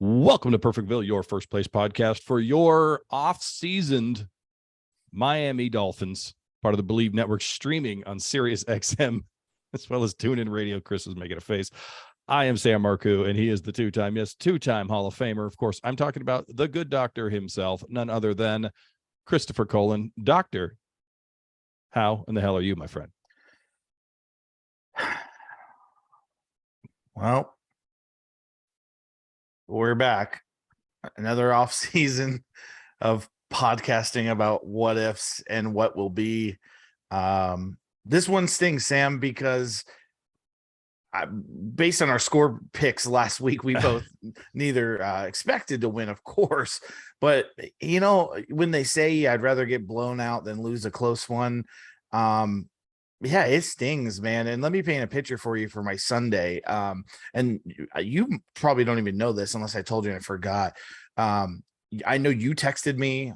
Welcome to Perfectville, your first place podcast for your off-seasoned Miami Dolphins, part of the Believe Network, streaming on Sirius XM, as well as TuneIn Radio. Chris is making a face. I am Sam Marcoux, and he is the two-time Hall of Famer. Of course, I'm talking about the good doctor himself, none other than Christopher Colon. Doctor, how in the hell are you, my friend? Well, we're back. Another off season of podcasting about what ifs and what will be. This one stings, Sam, because based on our score picks last week, we both neither expected to win, of course. But, you know, when they say I'd rather get blown out than lose a close one, yeah, it stings, man. And let me paint a picture for you for my Sunday. And you probably don't even know this unless I told you and I forgot. I know you texted me,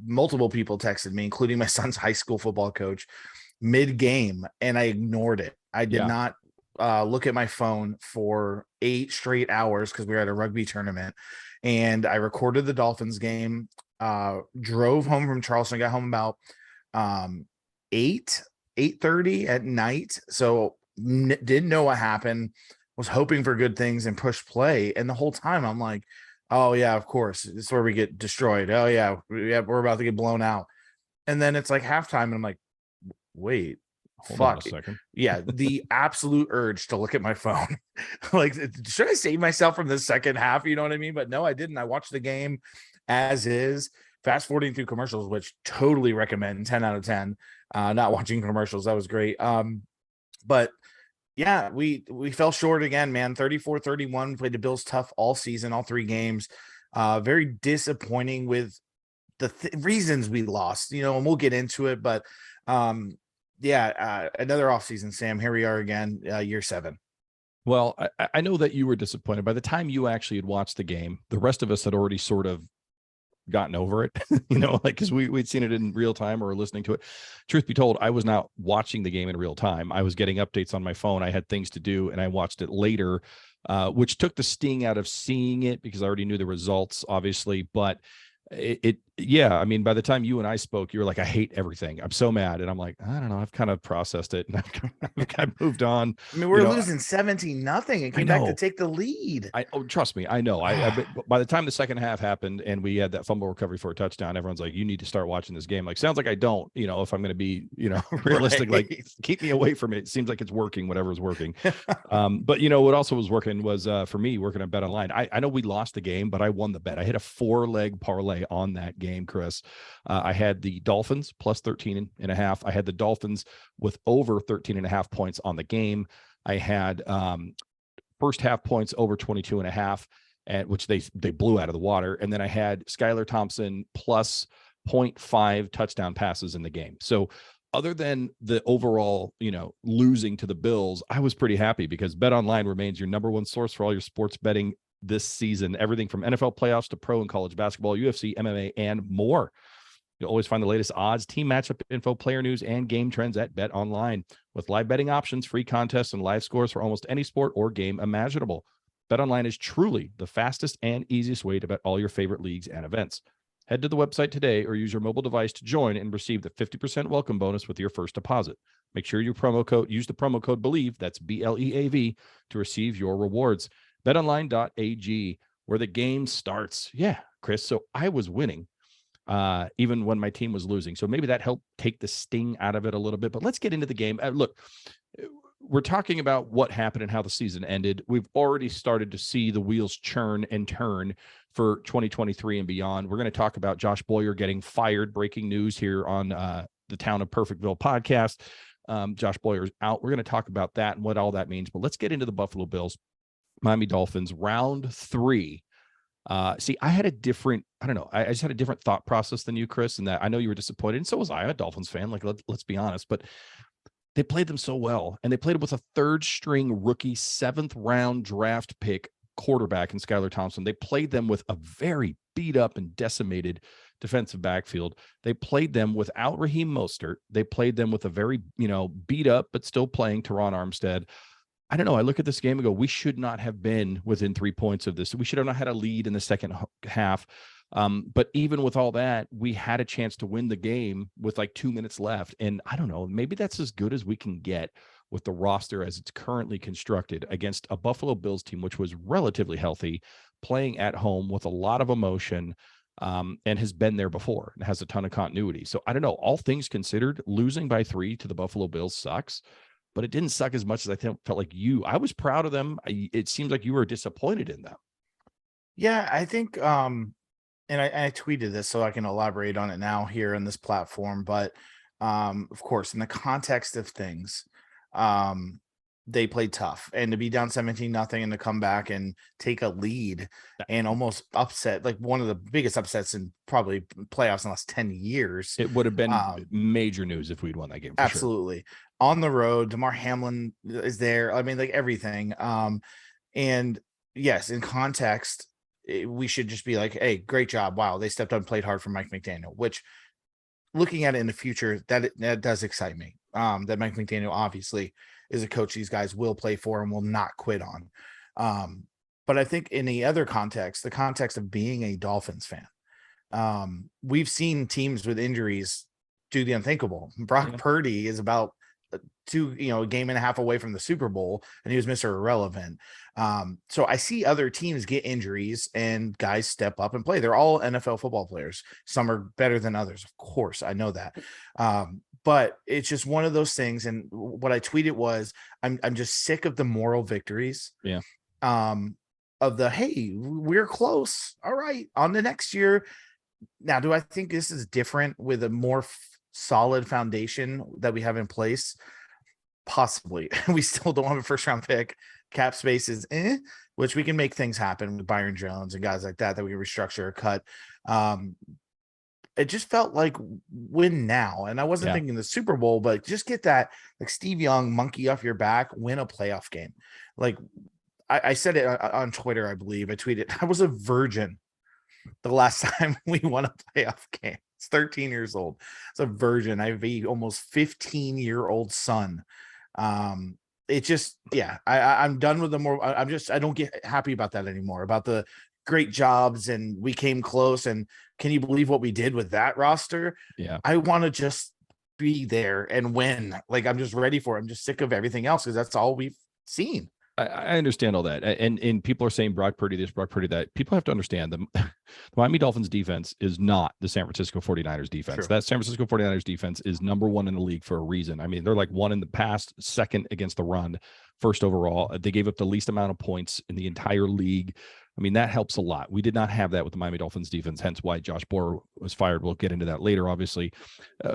multiple people texted me, including my son's high school football coach, mid-game, and I ignored it. I did not look at my phone for 8 straight hours because we were at a rugby tournament. And I recorded the Dolphins game, drove home from Charleston, got home about 8:30 at night. So didn't know what happened, was hoping for good things and push play. And the whole time I'm like, oh yeah, of course, this is where we get destroyed. Oh yeah, we're about to get blown out. And then it's like halftime and I'm like, wait, Hold on a second. Yeah, the absolute urge to look at my phone. Like, should I save myself from the second half? You know what I mean? But no, I didn't. I watched the game as is, fast forwarding through commercials, which totally recommend, 10 out of 10. Not watching commercials, that was great. But yeah, we fell short again, man. 34-31, played the Bills tough all season, all 3 games. Very disappointing with the reasons we lost, you know, and we'll get into it. But another offseason, Sam. Here we are again, year 7. Well, I know that you were disappointed. By the time you actually had watched the game, the rest of us had already sort of gotten over it, you know, like, because we'd seen it in real time or listening to it. Truth be told, I was not watching the game in real time. I was getting updates on my phone. I had things to do, and I watched it later, which took the sting out of seeing it because I already knew the results, obviously. But I mean, by the time you and I spoke, you were like, I hate everything. I'm so mad. And I'm like, I don't know. I've kind of processed it and I've moved on. I mean, we're losing 17-0 and came back to take the lead. Trust me. I know. By the time the second half happened and we had that fumble recovery for a touchdown, everyone's like, you need to start watching this game. Like, sounds like I don't, you know, if I'm going to be, you know, realistic, Right. Like, keep me away from it. It seems like it's working, whatever's working. But you know, what also was working was for me working at Bet Online. I know we lost the game, but I won the bet. I hit a 4-leg parlay on that game, Chris. I had the Dolphins plus 13.5. I had the Dolphins with over 13.5 points on the game. I had first half points over 22.5, and which they blew out of the water. And then I had Skylar Thompson plus 0.5 touchdown passes in the game. So other than the overall, you know, losing to the Bills, I was pretty happy because Bet Online remains your number one source for all your sports betting this season. Everything from NFL playoffs to pro and college basketball, UFC, MMA, and more. You'll always find the latest odds, team matchup info, player news, and game trends at Bet Online. With live betting options, free contests, and live scores for almost any sport or game imaginable. Bet Online is truly the fastest and easiest way to bet all your favorite leagues and events. Head to the website today or use your mobile device to join and receive the 50% welcome bonus with your first deposit. Make sure you use the promo code BELIEVE, that's BLEAV, to receive your rewards. BetOnline.ag, where the game starts. Yeah, Chris. So I was winning, even when my team was losing. So maybe that helped take the sting out of it a little bit. But let's get into the game. Look, we're talking about what happened and how the season ended. We've already started to see the wheels churn and turn for 2023 and beyond. We're going to talk about Josh Boyer getting fired. Breaking news here on the Town of Perfectville podcast. Josh Boyer's out. We're going to talk about that and what all that means. But let's get into the Buffalo Bills. Miami Dolphins, round 3. See, I had a different, I just had a different thought process than you, Chris, and that I know you were disappointed. And so was I, a Dolphins fan. Like, let's be honest, but they played them so well, and they played with a 3rd-string rookie, 7th-round draft pick quarterback in Skylar Thompson. They played them with a very beat up and decimated defensive backfield. They played them without Raheem Mostert. They played them with a very, beat up, but still playing Teron Armstead. I don't know. I look at this game and go, we should not have been within 3 points of this. We should have not had a lead in the second half. But even with all that, we had a chance to win the game with like 2 minutes left. And I don't know, maybe that's as good as we can get with the roster as it's currently constructed against a Buffalo Bills team, which was relatively healthy, playing at home with a lot of emotion, and has been there before and has a ton of continuity. So I don't know. All things considered, losing by 3 to the Buffalo Bills sucks, but it didn't suck as much as felt like you. I was proud of them. It seems like you were disappointed in them. Yeah, I think and I tweeted this so I can elaborate on it now here on this platform. But of course, in the context of things, they played tough, and to be down 17-0 and to come back and take a lead and almost upset, like one of the biggest upsets in probably playoffs in the last 10 years. It would have been major news if we'd won that game. For Absolutely. Sure. On the road, DeMar Hamlin is there. I mean, like everything. And yes, in context, we should just be like, hey, great job. Wow, they stepped up and played hard for Mike McDaniel, which looking at it in the future, that does excite me. That Mike McDaniel obviously is a coach these guys will play for and will not quit on. But I think in the other context, the context of being a Dolphins fan, we've seen teams with injuries do the unthinkable. Brock Purdy is about a game and a half away from the Super Bowl, and he was Mr. Irrelevant. So I see other teams get injuries and guys step up and play. They're all NFL football players. Some are better than others. Of course, I know that. But it's just one of those things. And what I tweeted was, I'm just sick of the moral victories. Yeah. Of the, hey, we're close. All right. On the next year. Now, do I think this is different with a more solid foundation that we have in place? Possibly. We still don't have a first round pick. Cap space is which we can make things happen with Byron Jones and guys like that we can restructure or cut. It just felt like win now. And I wasn't thinking the Super Bowl, but just get that like Steve Young monkey off your back, win a playoff game. Like I said it on Twitter, I believe. I tweeted, I was a virgin the last time we won a playoff game. It's 13 years old. It's a virgin. I have a almost 15-year-old son. It just, I'm done with the more. I don't get happy about that anymore, about the great jobs and we came close. And can you believe what we did with that roster? Yeah. I want to just be there and win. Like, I'm just ready for it. I'm just sick of everything else because that's all we've seen. I understand all that. And people are saying Brock Purdy this, Brock Purdy that. People have to understand the Miami Dolphins defense is not the San Francisco 49ers defense. True. That San Francisco 49ers defense is number 1 in the league for a reason. I mean, they're like 1 in the past, 2nd against the run, 1st overall. They gave up the least amount of points in the entire league. I mean, that helps a lot. We did not have that with the Miami Dolphins defense, hence why Josh Bohr was fired. We'll get into that later, obviously.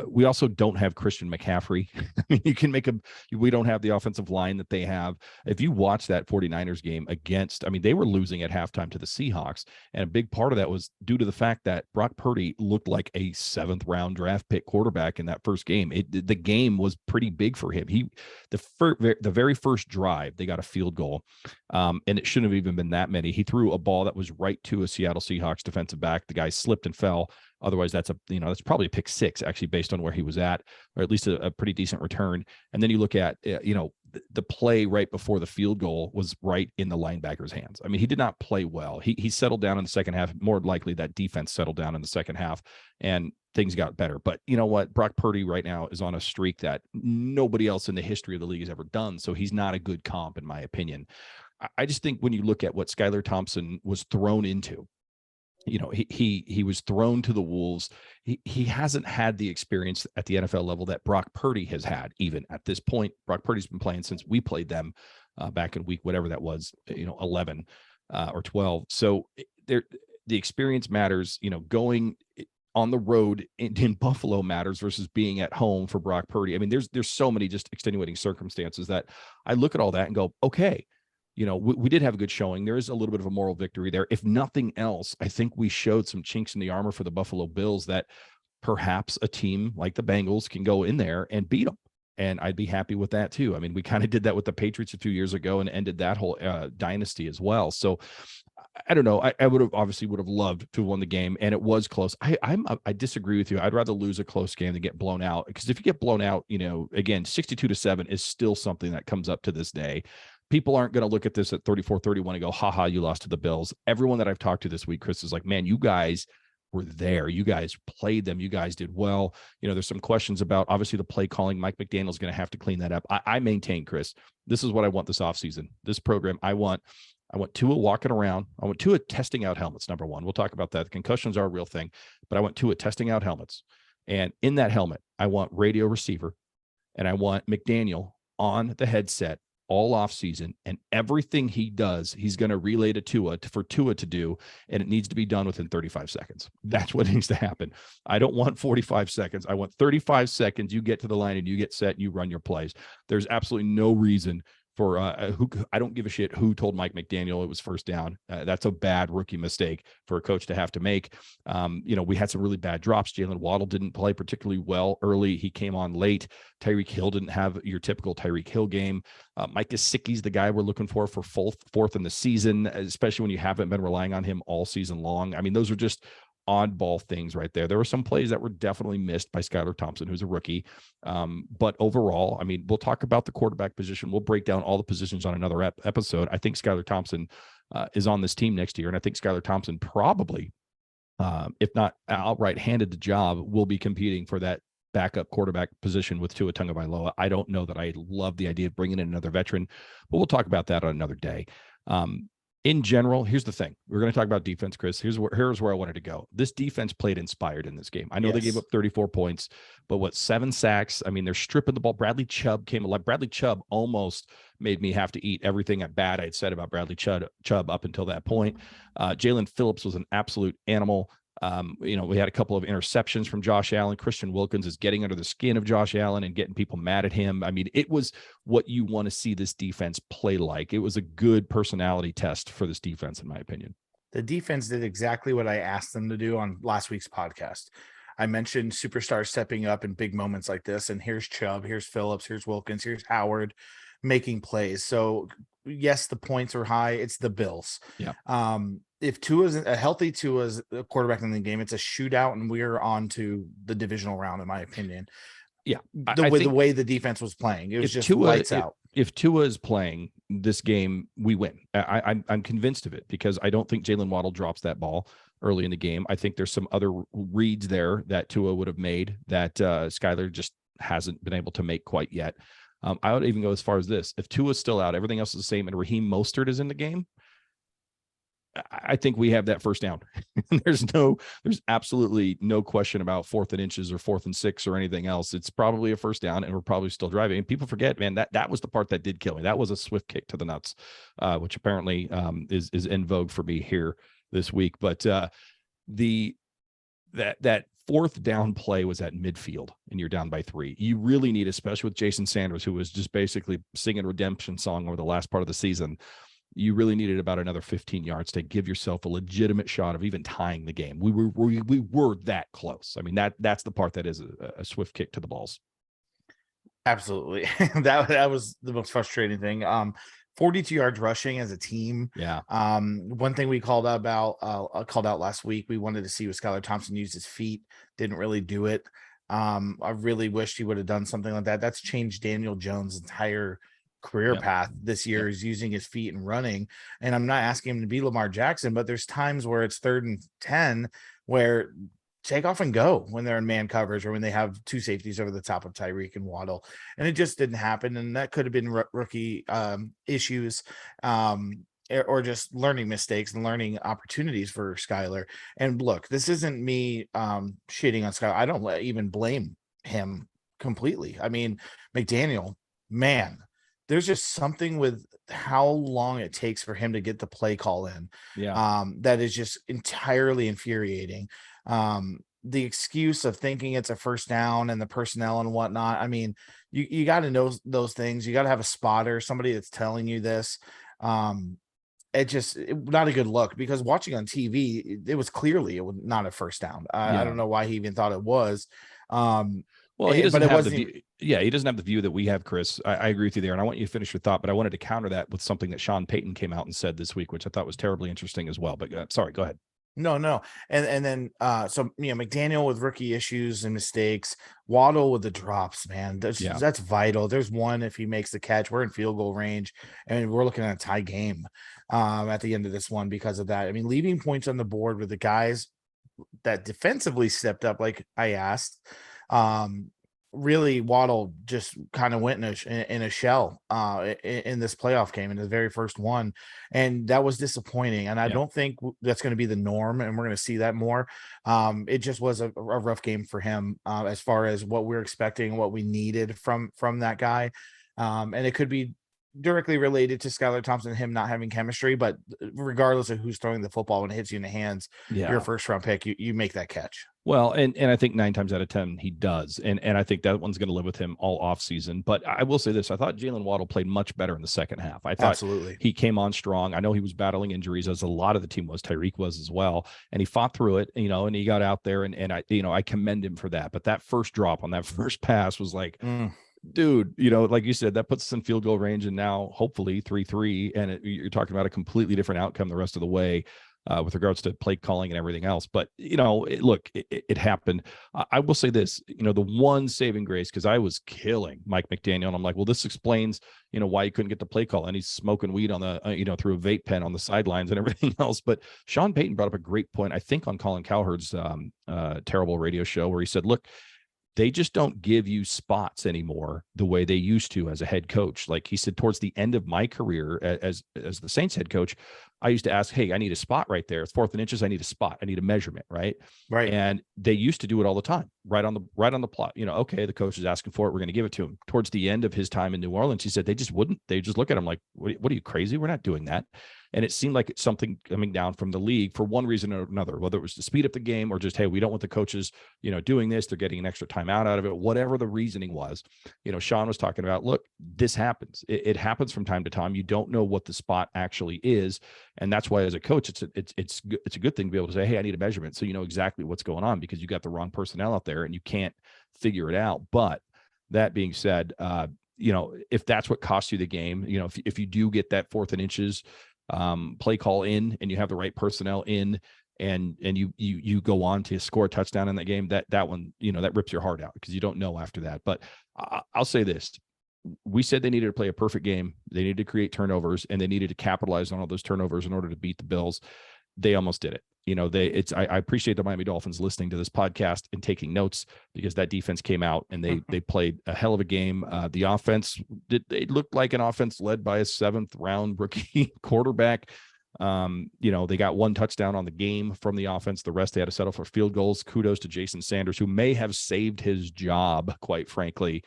We also don't have Christian McCaffrey. I mean, we don't have the offensive line that they have. If you watch that 49ers game they were losing at halftime to the Seahawks. And a big part of that was due to the fact that Brock Purdy looked like a 7th round draft pick quarterback in that first game. The game was pretty big for him. The very first drive, they got a field goal. And it shouldn't have even been that many. He threw a ball that was right to a Seattle Seahawks defensive back. The guy slipped and fell. Otherwise, that's probably a pick 6, actually, based on where he was at, or at least a pretty decent return. And then you look at, the play right before the field goal was right in the linebacker's hands. I mean, he did not play well. He settled down in the second half. More likely that defense settled down in the second half and things got better. But you know what? Brock Purdy right now is on a streak that nobody else in the history of the league has ever done. So he's not a good comp, in my opinion. I just think when you look at what Skylar Thompson was thrown into, he was thrown to the wolves. He hasn't had the experience at the NFL level that Brock Purdy has had. Even at this point, Brock Purdy's been playing since we played them back in week whatever that was, 11 or 12. So the experience matters. Going on the road in Buffalo matters versus being at home for Brock Purdy. I mean, there's so many just extenuating circumstances that I look at all that and go, okay. We did have a good showing. There is a little bit of a moral victory there. If nothing else, I think we showed some chinks in the armor for the Buffalo Bills that perhaps a team like the Bengals can go in there and beat them. And I'd be happy with that too. I mean, we kind of did that with the Patriots a few years ago and ended that whole dynasty as well. So I don't know. I would have loved to have won the game, and it was close. I disagree with you. I'd rather lose a close game than get blown out, because if you get blown out, again, 62-7 is still something that comes up to this day. people aren't going to look at this at 34-31 and go, haha, you lost to the Bills. Everyone that I've talked to this week, Chris, is like, man, you guys were there. You guys played them. You guys did well. There's some questions about obviously the play calling. Mike McDaniel's going to have to clean that up. I maintain, Chris, this is what I want this offseason. This program, I want Tua walking around. I want Tua testing out helmets, number one. We'll talk about that. The concussions are a real thing, but I want Tua testing out helmets. And in that helmet, I want radio receiver, and I want McDaniel on the headset all offseason, and everything he does, he's going to relay to Tua for Tua to do, and it needs to be done within 35 seconds. That's what needs to happen. I don't want 45 seconds. I want 35 seconds. You get to the line and you get set, and you run your plays. There's absolutely no reason for I don't give a shit who told Mike McDaniel it was first down. That's a bad rookie mistake for a coach to have to make. We had some really bad drops. Jalen Waddle didn't play particularly well early. He came on late. Tyreek Hill didn't have your typical Tyreek Hill game. Mike Gesicki's the guy we're looking for fourth in the season, especially when you haven't been relying on him all season long. I mean, those are just oddball things right there. There were some plays that were definitely missed by Skylar Thompson, who's a rookie. But overall, I mean, we'll talk about the quarterback position. We'll break down all the positions on another episode. I think Skylar Thompson is on this team next year. And I think Skylar Thompson probably, if not outright handed the job, will be competing for that backup quarterback position with Tua Tagovailoa. I don't know that I love the idea of bringing in another veteran, but we'll talk about that on another day. In general, here's the thing. We're going to talk about defense, Chris. Here's where I wanted to go. This defense played inspired in this game. I know They gave up 34 points, but 7 sacks? I mean, they're stripping the ball. Bradley Chubb came alive. Bradley Chubb almost made me have to eat everything bad I'd said about Bradley Chubb up until that point. Jalen Phillips was an absolute animal. We had a couple of interceptions from Josh Allen. Christian Wilkins is getting under the skin of Josh Allen and getting people mad at him. I mean, it was what you want to see this defense play like. It was a good personality test for this defense, in my opinion. The defense did exactly what I asked them to do on last week's podcast. I mentioned superstars stepping up in big moments like this, and here's Chubb, here's Phillips, here's Wilkins, here's Howard making plays. So yes, the points are high. It's the Bills. Yeah. If Tua's a healthy Tua's a quarterback in the game, it's a shootout, and we're on to the divisional round, in my opinion. Yeah. The way the defense was playing, it was just lights out. If Tua is playing this game, we win. I'm convinced of it, because I don't think Jalen Waddle drops that ball early in the game. I think there's some other reads there that Tua would have made that Skylar just hasn't been able to make quite yet. I would even go as far as this. If Tua's still out, everything else is the same, and Raheem Mostert is in the game, I think we have that first down. There's absolutely no question about 4th and inches or 4th and 6 or anything else. It's probably a first down, and we're probably still driving. And people forget, man, that was the part that did kill me. That was a swift kick to the nuts, which apparently is in vogue for me here this week. But that 4th down play was at midfield, and you're down by 3. You really need, especially with Jason Sanders, who was just basically singing redemption song over the last part of the season, you really needed about another 15 yards to give yourself a legitimate shot of even tying the game. We were that close. I mean, that's the part that is a swift kick to the balls. Absolutely. that was the most frustrating thing. 42 yards rushing as a team. Yeah. One thing we called out last week, we wanted to see what Skylar Thompson used his feet. Didn't really do it. I really wished he would have done something like that. That's changed Daniel Jones' entire career path this year, is using his feet and running. And I'm not asking him to be Lamar Jackson, but there's times where it's 3rd and 10 where take off and go when they're in man coverage, or when they have 2 safeties over the top of Tyreek and Waddle. And it just didn't happen. And that could have been rookie issues, or just learning mistakes and learning opportunities for Skylar. And look, this isn't me shitting on Skylar. I don't even blame him completely. I mean, McDaniel, man, there's just something with how long it takes for him to get the play call in. Yeah. That is just entirely infuriating. The excuse of thinking it's a first down and the personnel and whatnot. I mean, you got to know those things. You got to have a spotter, somebody that's telling you this. Not a good look, because watching on TV, it was clearly not a first down. I don't know why he even thought it was. Well, he doesn't have the view. Yeah, he doesn't have the view that we have, Chris. I agree with you there, and I want you to finish your thought, but I wanted to counter that with something that Sean Payton came out and said this week, which I thought was terribly interesting as well. But sorry, go ahead. No. And then so McDaniel with rookie issues and mistakes, Waddle with the drops, man. Yeah. That's vital. There's one if he makes the catch, we're in field goal range, and we're looking at a tie game at the end of this one because of that. I mean, leaving points on the board with the guys that defensively stepped up, like I asked. Um, Really, Waddle just kind of went in a shell in this playoff game in the very first one, and that was disappointing. And I Yeah. don't think that's going to be the norm, and we're going to see that more. It just was a rough game for him as far as what we're expecting, what we needed from that guy, and it could be directly related to Skylar Thompson and him not having chemistry. But regardless of who's throwing the football, when it hits you in the hands, you're a Yeah. first round pick. You make that catch. Well, and I think 9 times out of 10 he does, and I think that one's going to live with him all off season. But I will say this: I thought Jalen Waddle played much better in the second half. I thought Absolutely. he came on strong. I know he was battling injuries, as a lot of the team was. Tyreek was as well, and he fought through it. And he got out there, and I commend him for that. But that first drop on that first pass was like, dude, like you said, that puts us in field goal range, and now hopefully 3-3, and you're talking about a completely different outcome the rest of the way. With regards to play calling and everything else. But, it happened. I will say this, the one saving grace, because I was killing Mike McDaniel, and I'm like, well, this explains, why he couldn't get the play call, and he's smoking weed on the, through a vape pen on the sidelines and everything else. But Sean Payton brought up a great point, I think, on Colin Cowherd's terrible radio show, where he said, look, they just don't give you spots anymore the way they used to as a head coach. Like he said, towards the end of my career as the Saints head coach, I used to ask, hey, I need a spot right there. It's 4th and inches. I need a spot. I need a measurement. Right. And they used to do it all the time, right on the plot. Okay, the coach is asking for it, we're going to give it to him. Towards the end of his time in New Orleans, he said they just wouldn't. They just look at him like, what are you, crazy? We're not doing that. And it seemed like it's something coming down from the league for one reason or another, whether it was to speed up the game or just, hey, we don't want the coaches, doing this. They're getting an extra timeout out of it. Whatever the reasoning was, Sean was talking about, look, this happens. It happens from time to time. You don't know what the spot actually is. And that's why as a coach, it's a good thing to be able to say, hey, I need a measurement. So you know exactly what's going on, because you got the wrong personnel out there and you can't figure it out. But that being said, if that's what costs you the game, if you do get that 4th and inches play call in, and you have the right personnel in, and you go on to score a touchdown in that game, that one, that rips your heart out, because you don't know after that. But I'll say this: we said they needed to play a perfect game. They needed to create turnovers, and they needed to capitalize on all those turnovers in order to beat the Bills. They almost did it. I appreciate the Miami Dolphins listening to this podcast and taking notes, because that defense came out and they played a hell of a game. The offense, it looked like an offense led by a 7th round rookie quarterback. They got 1 touchdown on the game from the offense. The rest, they had to settle for field goals. Kudos to Jason Sanders, who may have saved his job, quite frankly,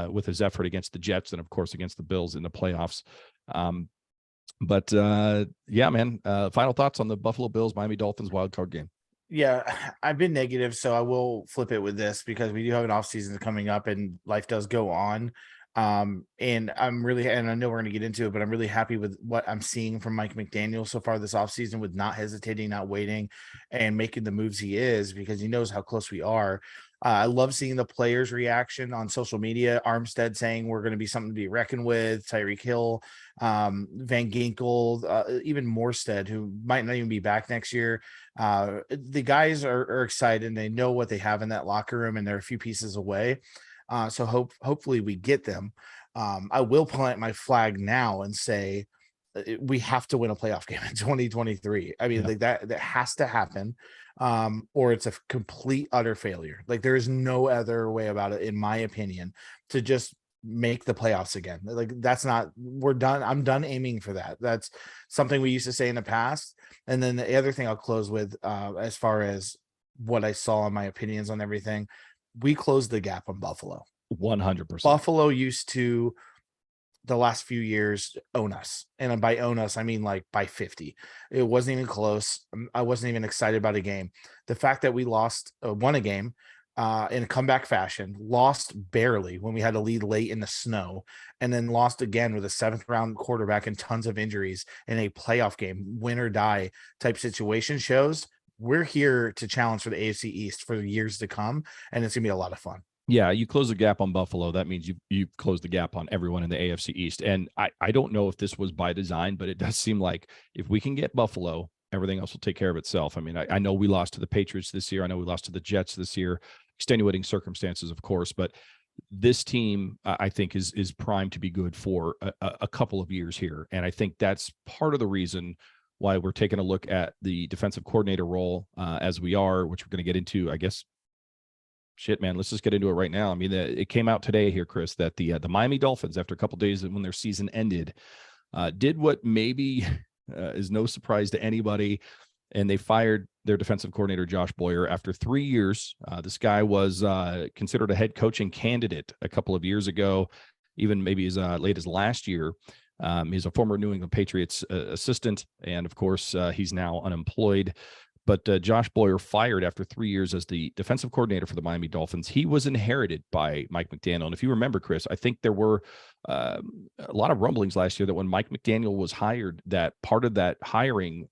with his effort against the Jets and, of course, against the Bills in the playoffs. But yeah, man, final thoughts on the Buffalo Bills, Miami Dolphins wildcard game. Yeah, I've been negative, so I will flip it with this, because we do have an off season coming up and life does go on. And I'm really, and I know we're going to get into it, but I'm really happy with what I'm seeing from Mike McDaniel so far this offseason, with not hesitating, not waiting, and making the moves he is, because he knows how close we are. I love seeing the players' reaction on social media. Armstead saying we're going to be something to be reckoned with. Tyreek Hill, Van Ginkel, even Morstead, who might not even be back next year. The guys are excited, and they know what they have in that locker room, and they're a few pieces away. So hopefully we get them. I will plant my flag now and say we have to win a playoff game in 2023. I mean, like that has to happen, or it's a complete utter failure. Like there is no other way about it, in my opinion, to just make the playoffs again. Like that's not, we're done. I'm done aiming for that. That's something we used to say in the past. And then the other thing I'll close with, as far as what I saw in my opinions on everything, we closed the gap on Buffalo. 100%. Buffalo used to, the last few years, own us. And by own us, I mean like by 50. It wasn't even close. I wasn't even excited about a game. The fact that we won a game in a comeback fashion, lost barely when we had to lead late in the snow, and then lost again with a 7th round quarterback and tons of injuries in a playoff game, win or die type situation, shows we're here to challenge for the AFC East for years to come, and it's gonna be a lot of fun. Yeah, you close the gap on Buffalo. That means you've closed the gap on everyone in the AFC East. And I don't know if this was by design, but it does seem like if we can get Buffalo everything else will take care of itself. I mean, I know we lost to the Patriots this year. I know we lost to the Jets this year, extenuating circumstances, of course, but this team, I think, is primed to be good for a couple of years here. And I think that's part of the reason why we're taking a look at the defensive coordinator role as we are, which we're going to get into, I guess. Shit, man, let's just get into it right now. I mean, it came out today here, Chris, that the Miami Dolphins, after a couple of days when their season ended, did what maybe is no surprise to anybody, and they fired their defensive coordinator, Josh Boyer, after 3 years. This guy was considered a head coaching candidate a couple of years ago, even maybe as late as last year. He's a former New England Patriots assistant, and of course, he's now unemployed. But Josh Boyer fired after 3 years as the defensive coordinator for the Miami Dolphins. He was inherited by Mike McDaniel. And if you remember, Chris, I think there were a lot of rumblings last year that when Mike McDaniel was hired, that part of that hiring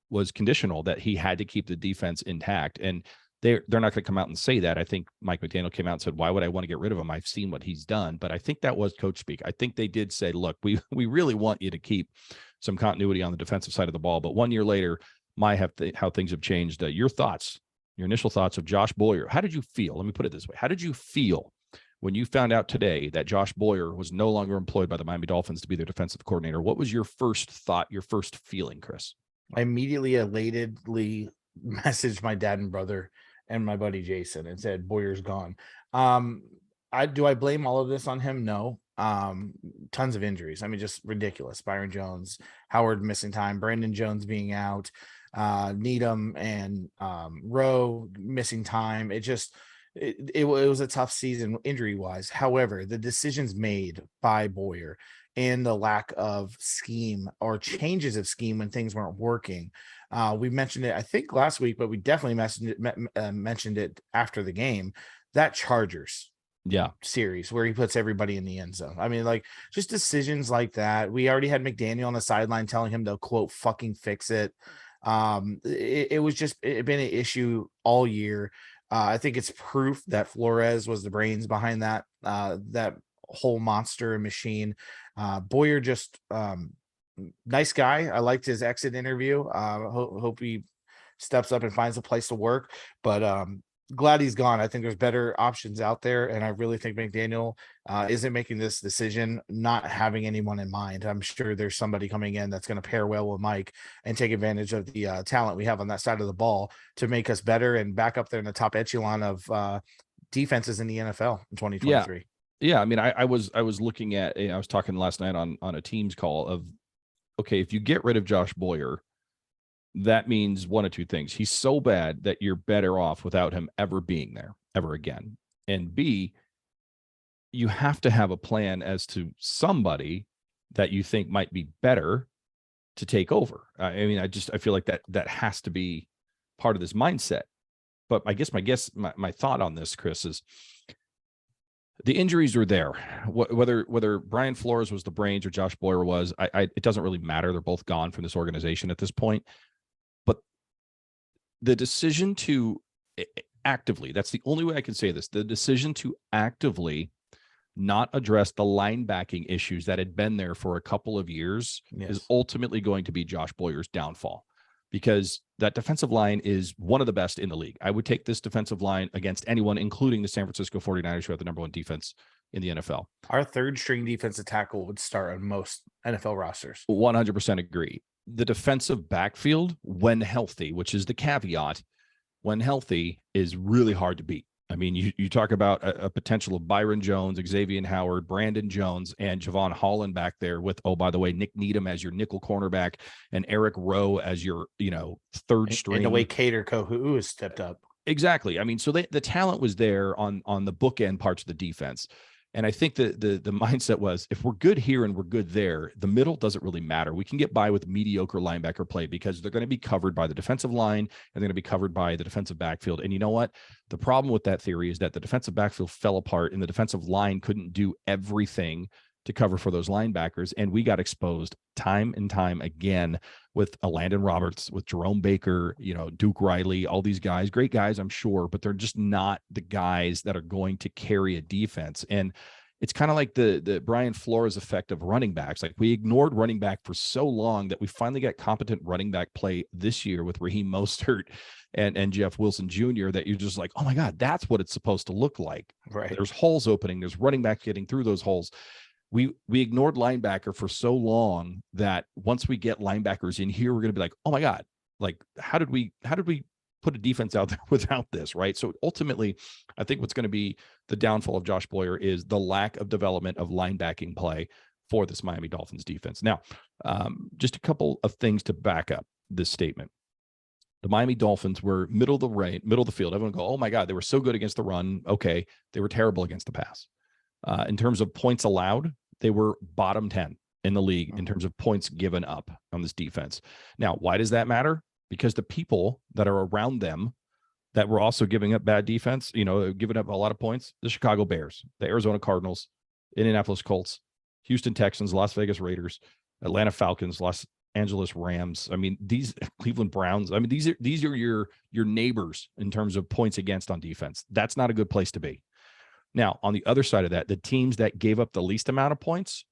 was conditional, that he had to keep the defense intact. And they're not going to come out and say that. I think Mike McDaniel came out and said, why would I want to get rid of him? I've seen what he's done. But I think that was coach speak. I think they did say, look, we really want you to keep some continuity on the defensive side of the ball. But 1 year later, how things have changed. Your thoughts, your initial thoughts of Josh Boyer. How did you feel? Let me put it this way. How did you feel when you found out today that Josh Boyer was no longer employed by the Miami Dolphins to be their defensive coordinator? What was your first thought, your first feeling, Chris? I immediately elatedly messaged my dad and brother and my buddy Jason and said, Boyer's gone. I blame all of this on him? No. Tons of injuries. I mean, just ridiculous. Byron Jones, Howard missing time, Brandon Jones being out, Needham and Rowe missing time. It was a tough season injury wise. However, the decisions made by Boyer and the lack of scheme or changes of scheme when things weren't working. We mentioned it, I think, last week, but we definitely mentioned it after the game. That Chargers series where he puts everybody in the end zone. I mean, like, just decisions like that. We already had McDaniel on the sideline telling him to, quote, fucking fix it. It had been an issue all year. I think it's proof that Flores was the brains behind that whole monster machine. Boyer just nice guy. I liked his exit interview. Hope he steps up and finds a place to work. But glad he's gone. I think there's better options out there, and I really think McDaniel isn't making this decision not having anyone in mind. I'm sure there's somebody coming in that's going to pair well with Mike and take advantage of the talent we have on that side of the ball to make us better and back up there in the top echelon of defenses in the NFL in 2023. Yeah. I mean, I was looking at, I was talking last night on a Teams call of, okay, if you get rid of Josh Boyer, that means one of two things. He's so bad that you're better off without him ever being there ever again. And B, you have to have a plan as to somebody that you think might be better to take over. I mean, I feel like that has to be part of this mindset. But I guess my thought on this, Chris, is the injuries are there. Whether Brian Flores was the brains or Josh Boyer was, it doesn't really matter. They're both gone from this organization at this point. But the decision to actively, that's the only way I can say this, the decision to actively not address the linebacking issues that had been there for a couple of years is ultimately going to be Josh Boyer's downfall, because that defensive line is one of the best in the league. I would take this defensive line against anyone, including the San Francisco 49ers, who have the number one defense in the NFL. Our third string defensive tackle would start on most NFL rosters. 100% agree. The defensive backfield, when healthy, which is the caveat, when healthy, is really hard to beat. I mean, you talk about a potential of Byron Jones, Xavier Howard, Brandon Jones, and Javon Holland back there with, oh, by the way, Nick Needham as your nickel cornerback and Eric Rowe as your, third string. And the way Cater Kohu has stepped up. Exactly. I mean, so the talent was there on the bookend parts of the defense. And I think the mindset was, if we're good here and we're good there, the middle doesn't really matter. We can get by with mediocre linebacker play because they're going to be covered by the defensive line and they're going to be covered by the defensive backfield. And you know what? The problem with that theory is that the defensive backfield fell apart and the defensive line couldn't do everything to cover for those linebackers. And we got exposed time and time again with Landon Roberts, with Jerome Baker, Duke Riley, all these guys, great guys, I'm sure, but they're just not the guys that are going to carry a defense. And it's kind of like the Brian Flores effect of running backs. Like we ignored running back for so long that we finally got competent running back play this year with Raheem Mostert and Jeff Wilson Jr. that you're just like, oh my God, that's what it's supposed to look like. Right. There's holes opening. There's running back getting through those holes. We ignored linebacker for so long that once we get linebackers in here, we're going to be like, oh my God, like how did we put a defense out there without this, right? So ultimately, I think what's going to be the downfall of Josh Boyer is the lack of development of linebacking play for this Miami Dolphins defense. Now, just a couple of things to back up this statement. The Miami Dolphins were middle of the field. Everyone go, oh my God, they were so good against the run. Okay, they were terrible against the pass. In terms of points allowed, they were bottom 10 in the league in terms of points given up on this defense. Now, why does that matter? Because the people that are around them that were also giving up bad defense, giving up a lot of points, the Chicago Bears, the Arizona Cardinals, Indianapolis Colts, Houston Texans, Las Vegas Raiders, Atlanta Falcons, Los Angeles Rams. I mean, these Cleveland Browns. I mean, these are your neighbors in terms of points against on defense. That's not a good place to be. Now, on the other side of that, the teams that gave up the least amount of points,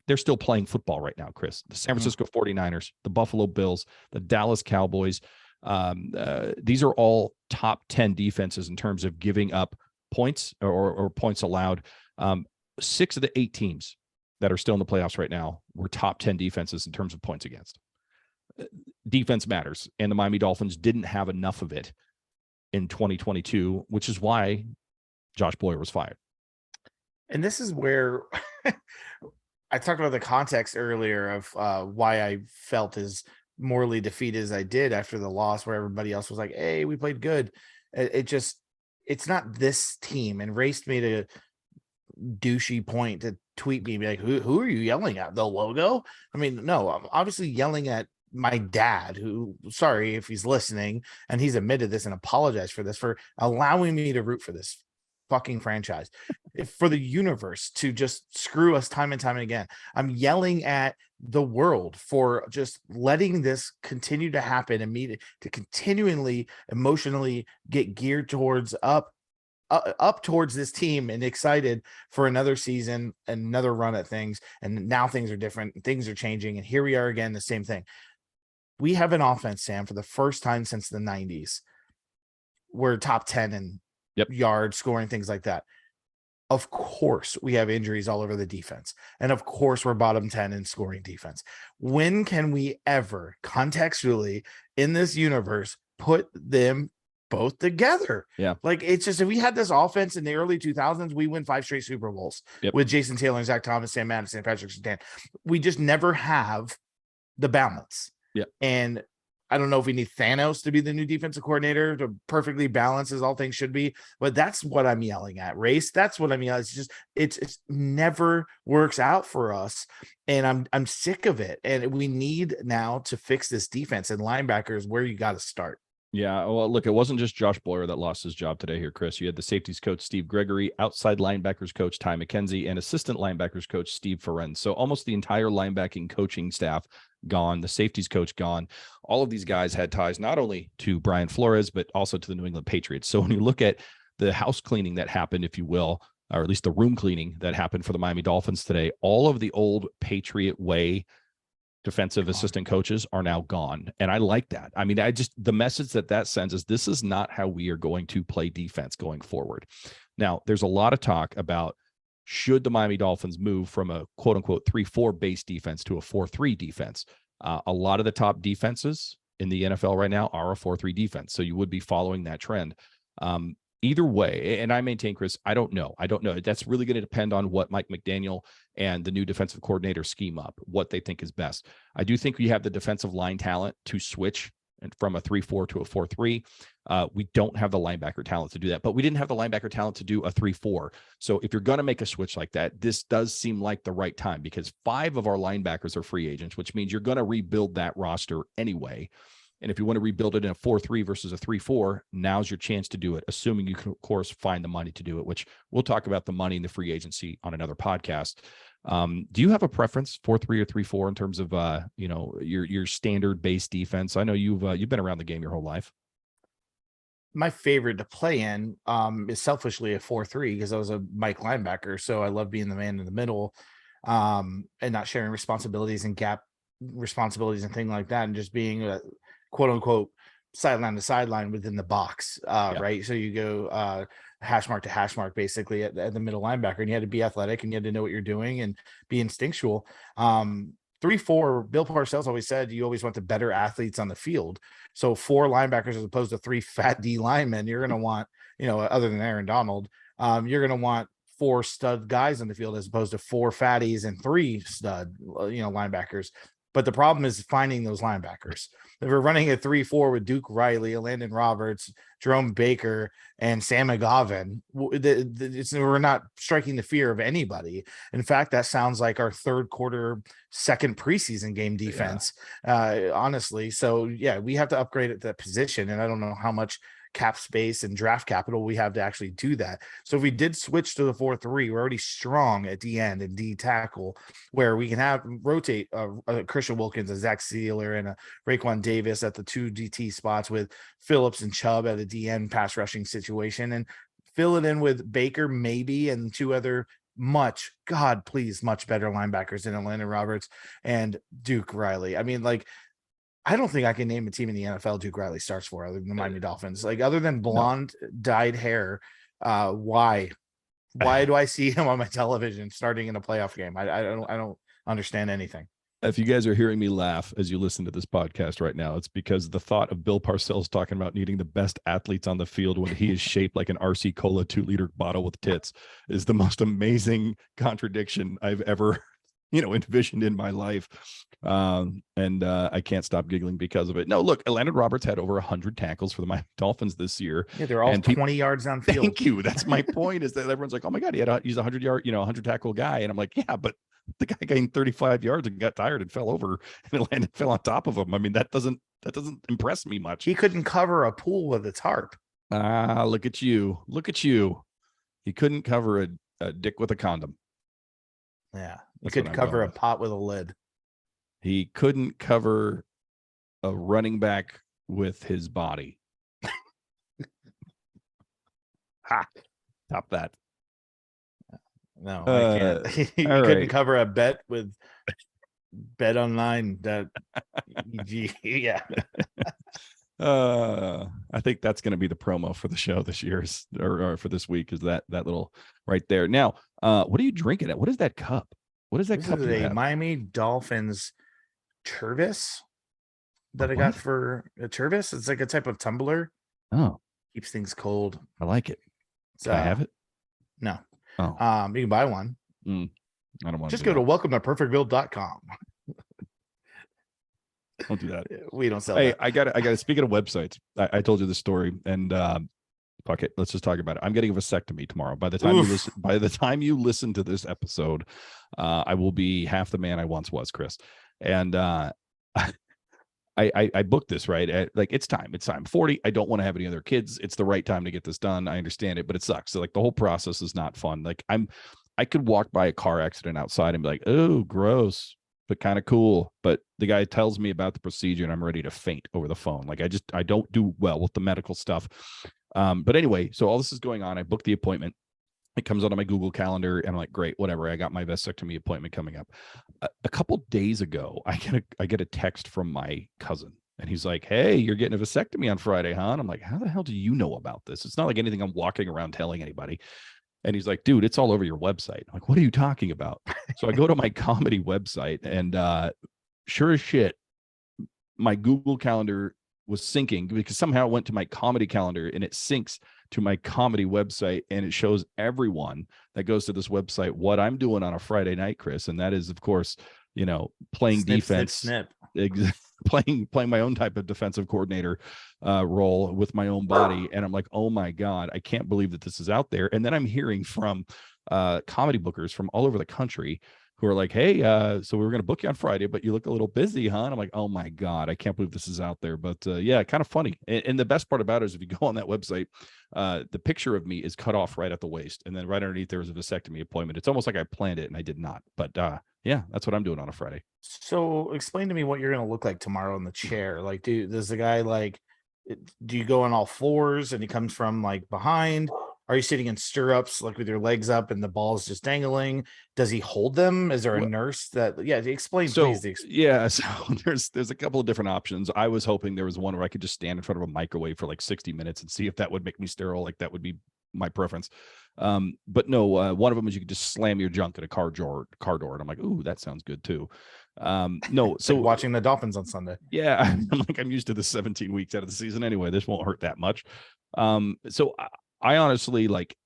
they're still playing football right now, Chris. The San Francisco 49ers, the Buffalo Bills, the Dallas Cowboys. These are all top 10 defenses in terms of giving up points or points allowed. 6 of the 8 teams that are still in the playoffs right now were top 10 defenses in terms of points against. Defense matters, and the Miami Dolphins didn't have enough of it in 2022, which is why Josh Boyer was fired. And this is where I talked about the context earlier of why I felt as morally defeated as I did after the loss, where everybody else was like, hey, we played good. It's not this team. And Race made a douchey point to tweet me, be like, who are you yelling at? The logo? I mean, no, I'm obviously yelling at my dad, who, sorry if he's listening, and he's admitted this and apologized for this, for allowing me to root for this fucking franchise, for the universe to just screw us time and time again. I'm yelling at the world for just letting this continue to happen and me to continually emotionally get geared towards up towards this team and excited for another season, another run at things. And now things are different, things are changing, and here we are again, the same thing. We have an offense, Sam, for the first time since the 90s. We're top 10 in yards, scoring, things like that. Of course, we have injuries all over the defense. And of course, we're bottom 10 in scoring defense. When can we ever contextually in this universe put them both together? Yeah. Like, it's just, if we had this offense in the early 2000s, we win 5 straight Super Bowls with Jason Taylor and Zach Thomas, Sam Madison, Patrick Surtain. We just never have the balance. Yeah. And I don't know if we need Thanos to be the new defensive coordinator to perfectly balance as all things should be, but that's what I'm yelling at. Race, that's what I'm yelling. It's just, it's never works out for us, and I'm sick of it. And we need now to fix this defense, and linebackers where you got to start. Yeah, well, look, it wasn't just Josh Boyer that lost his job today here, Chris. You had the safeties coach, Steve Gregory, outside linebackers coach, Ty McKenzie, and assistant linebackers coach, Steve Ferenz. So almost the entire linebacking coaching staff gone, the safeties coach gone. All of these guys had ties not only to Brian Flores, but also to the New England Patriots. So when you look at the house cleaning that happened, if you will, or at least the room cleaning that happened for the Miami Dolphins today, all of the old Patriot way defensive assistant coaches are now gone. And I like that. I mean, the message that sends is this is not how we are going to play defense going forward. Now, there's a lot of talk about should the Miami Dolphins move from a quote unquote 3-4 base defense to a 4-3 defense. A lot of the top defenses in the NFL right now are a 4-3 defense. So you would be following that trend. Either way, and I maintain, Chris, I don't know. That's really going to depend on what Mike McDaniel and the new defensive coordinator scheme up, what they think is best. I do think we have the defensive line talent to switch from a 3-4 to a 4-3. We don't have the linebacker talent to do that, but we didn't have the linebacker talent to do a 3-4. So if you're going to make a switch like that, this does seem like the right time, because 5 of our linebackers are free agents, which means you're going to rebuild that roster anyway. And if you want to rebuild it in a 4-3 versus a 3-4, now's your chance to do it, assuming you can, of course, find the money to do it, which we'll talk about the money in the free agency on another podcast. Do you have a preference, 4-3 or 3-4, in terms of your standard base defense? I know you've been around the game your whole life. my favorite to play in is selfishly a 4-3 because I was a Mike linebacker. So I love being the man in the middle, and not sharing responsibilities and gap responsibilities and things like that, and just being a quote unquote sideline to sideline within the box. Right. So you go hash mark to hash mark basically at the middle linebacker, and you had to be athletic and you had to know what you're doing and be instinctual. 3-4, Bill Parcells always said you always want the better athletes on the field. So 4 linebackers as opposed to 3 fat D linemen, you're going to want, other than Aaron Donald, you're going to want 4 stud guys on the field as opposed to 4 fatties and 3 stud, linebackers. But the problem is finding those linebackers. If we're running a 3-4 with Duke Riley, Landon Roberts, Jerome Baker, and Sam McGovern, we're not striking the fear of anybody. In fact, that sounds like our third quarter, second preseason game defense, honestly. So, yeah, we have to upgrade at that position. And I don't know how much cap space and draft capital we have to actually do that. So if we did switch to the 4-3, we're already strong at D end and D tackle, where we can rotate Christian Wilkins, a Zach Sealer, and a Raekwon Davis at the 2 DT spots with Phillips and Chubb at a D end pass rushing situation, and fill it in with Baker maybe and 2 other much better linebackers than Landon Roberts and Duke Riley. I mean, like, I don't think I can name a team in the NFL Duke Riley starts for other than the Miami Dolphins. Like, other than blonde dyed hair, why do I see him on my television starting in a playoff game? I don't understand anything. If you guys are hearing me laugh as you listen to this podcast right now, it's because the thought of Bill Parcells talking about needing the best athletes on the field when he is shaped like an RC Cola 2-liter bottle with tits is the most amazing contradiction I've ever envisioned in my life. And I can't stop giggling because of it. No, look, Landon Roberts had over 100 tackles for the Miami Dolphins this year. Yeah, they're all 20 yards downfield. Thank you. That's my point, is that everyone's like, oh my God, he's a 100 tackle guy. And I'm like, yeah, but the guy gained 35 yards and got tired and fell over, and Landon fell on top of him. I mean, that doesn't impress me much. He couldn't cover a pool with a tarp. Look at you. He couldn't cover a dick with a condom. Yeah. He couldn't cover a pot with a lid. He couldn't cover a running back with his body. Ha! Top that. No, I can't. He couldn't cover a bet with Bet Online. Yeah. I think that's going to be the promo for the show this year, or for this week, is that little right there. Now, what are you drinking at? What is that cup? What is that cup? This is a Miami Dolphins Tervis that I got for a Tervis. It's like a type of tumbler. Oh, keeps things cold. I like it. Can I have it? No. Oh, you can buy one. I don't want. Just go to welcome.perfectville.com. Don't do that. We don't sell. Hey, I got to. Speaking of websites, I told you the story, and fuck it, let's just talk about it. I'm getting a vasectomy tomorrow. By the time you listen to this episode, I will be half the man I once was, Chris. And I booked this, right? It's time. 40. I don't want to have any other kids. It's the right time to get this done. I understand it, but it sucks. So like the whole process is not fun. Like I could walk by a car accident outside and be like, oh, gross, but kind of cool. But the guy tells me about the procedure and I'm ready to faint over the phone. Like I don't do well with the medical stuff. But anyway, so all this is going on. I booked the appointment. It comes out on my Google Calendar, and I'm like, great, whatever. I got my vasectomy appointment coming up. A couple days ago, I get a text from my cousin, and he's like, hey, you're getting a vasectomy on Friday, huh? And I'm like, how the hell do you know about this? It's not like anything I'm walking around telling anybody. And he's like, dude, it's all over your website. I'm like, what are you talking about? So I go to my comedy website, and sure as shit, my Google Calendar was syncing, because somehow it went to my comedy calendar and it syncs to my comedy website, and it shows everyone that goes to this website what I'm doing on a Friday night, Chris. And that is, of course, playing defense, playing my own type of defensive coordinator role with my own body. And I'm like, oh my God, I can't believe that this is out there. And then I'm hearing from comedy bookers from all over the country who are like, hey, so we were going to book you on Friday, but you look a little busy, huh? And I'm like, oh my God, I can't believe this is out there. But yeah, kind of funny. And the best part about it is if you go on that website, the picture of me is cut off right at the waist. And then right underneath there was a vasectomy appointment. It's almost like I planned it and I did not. But yeah, that's what I'm doing on a Friday. So explain to me what you're going to look like tomorrow in the chair. Like, does the guy Do you go on all fours and he comes from like behind? Are you sitting in stirrups, like with your legs up and the ball's just dangling? Does he hold them? Is there a nurse that, yeah, explain, So please. yeah, so there's a couple of different options. I was hoping there was one where I could just stand in front of a microwave for like 60 minutes and see if that would make me sterile. Like that would be my preference. But no, one of them is you could just slam your junk at a car door, and I'm like, ooh, that sounds good too. No, so Like watching the Dolphins on Sunday. yeah, I'm used to the 17 weeks out of the season anyway. This won't hurt that much. So I honestly like.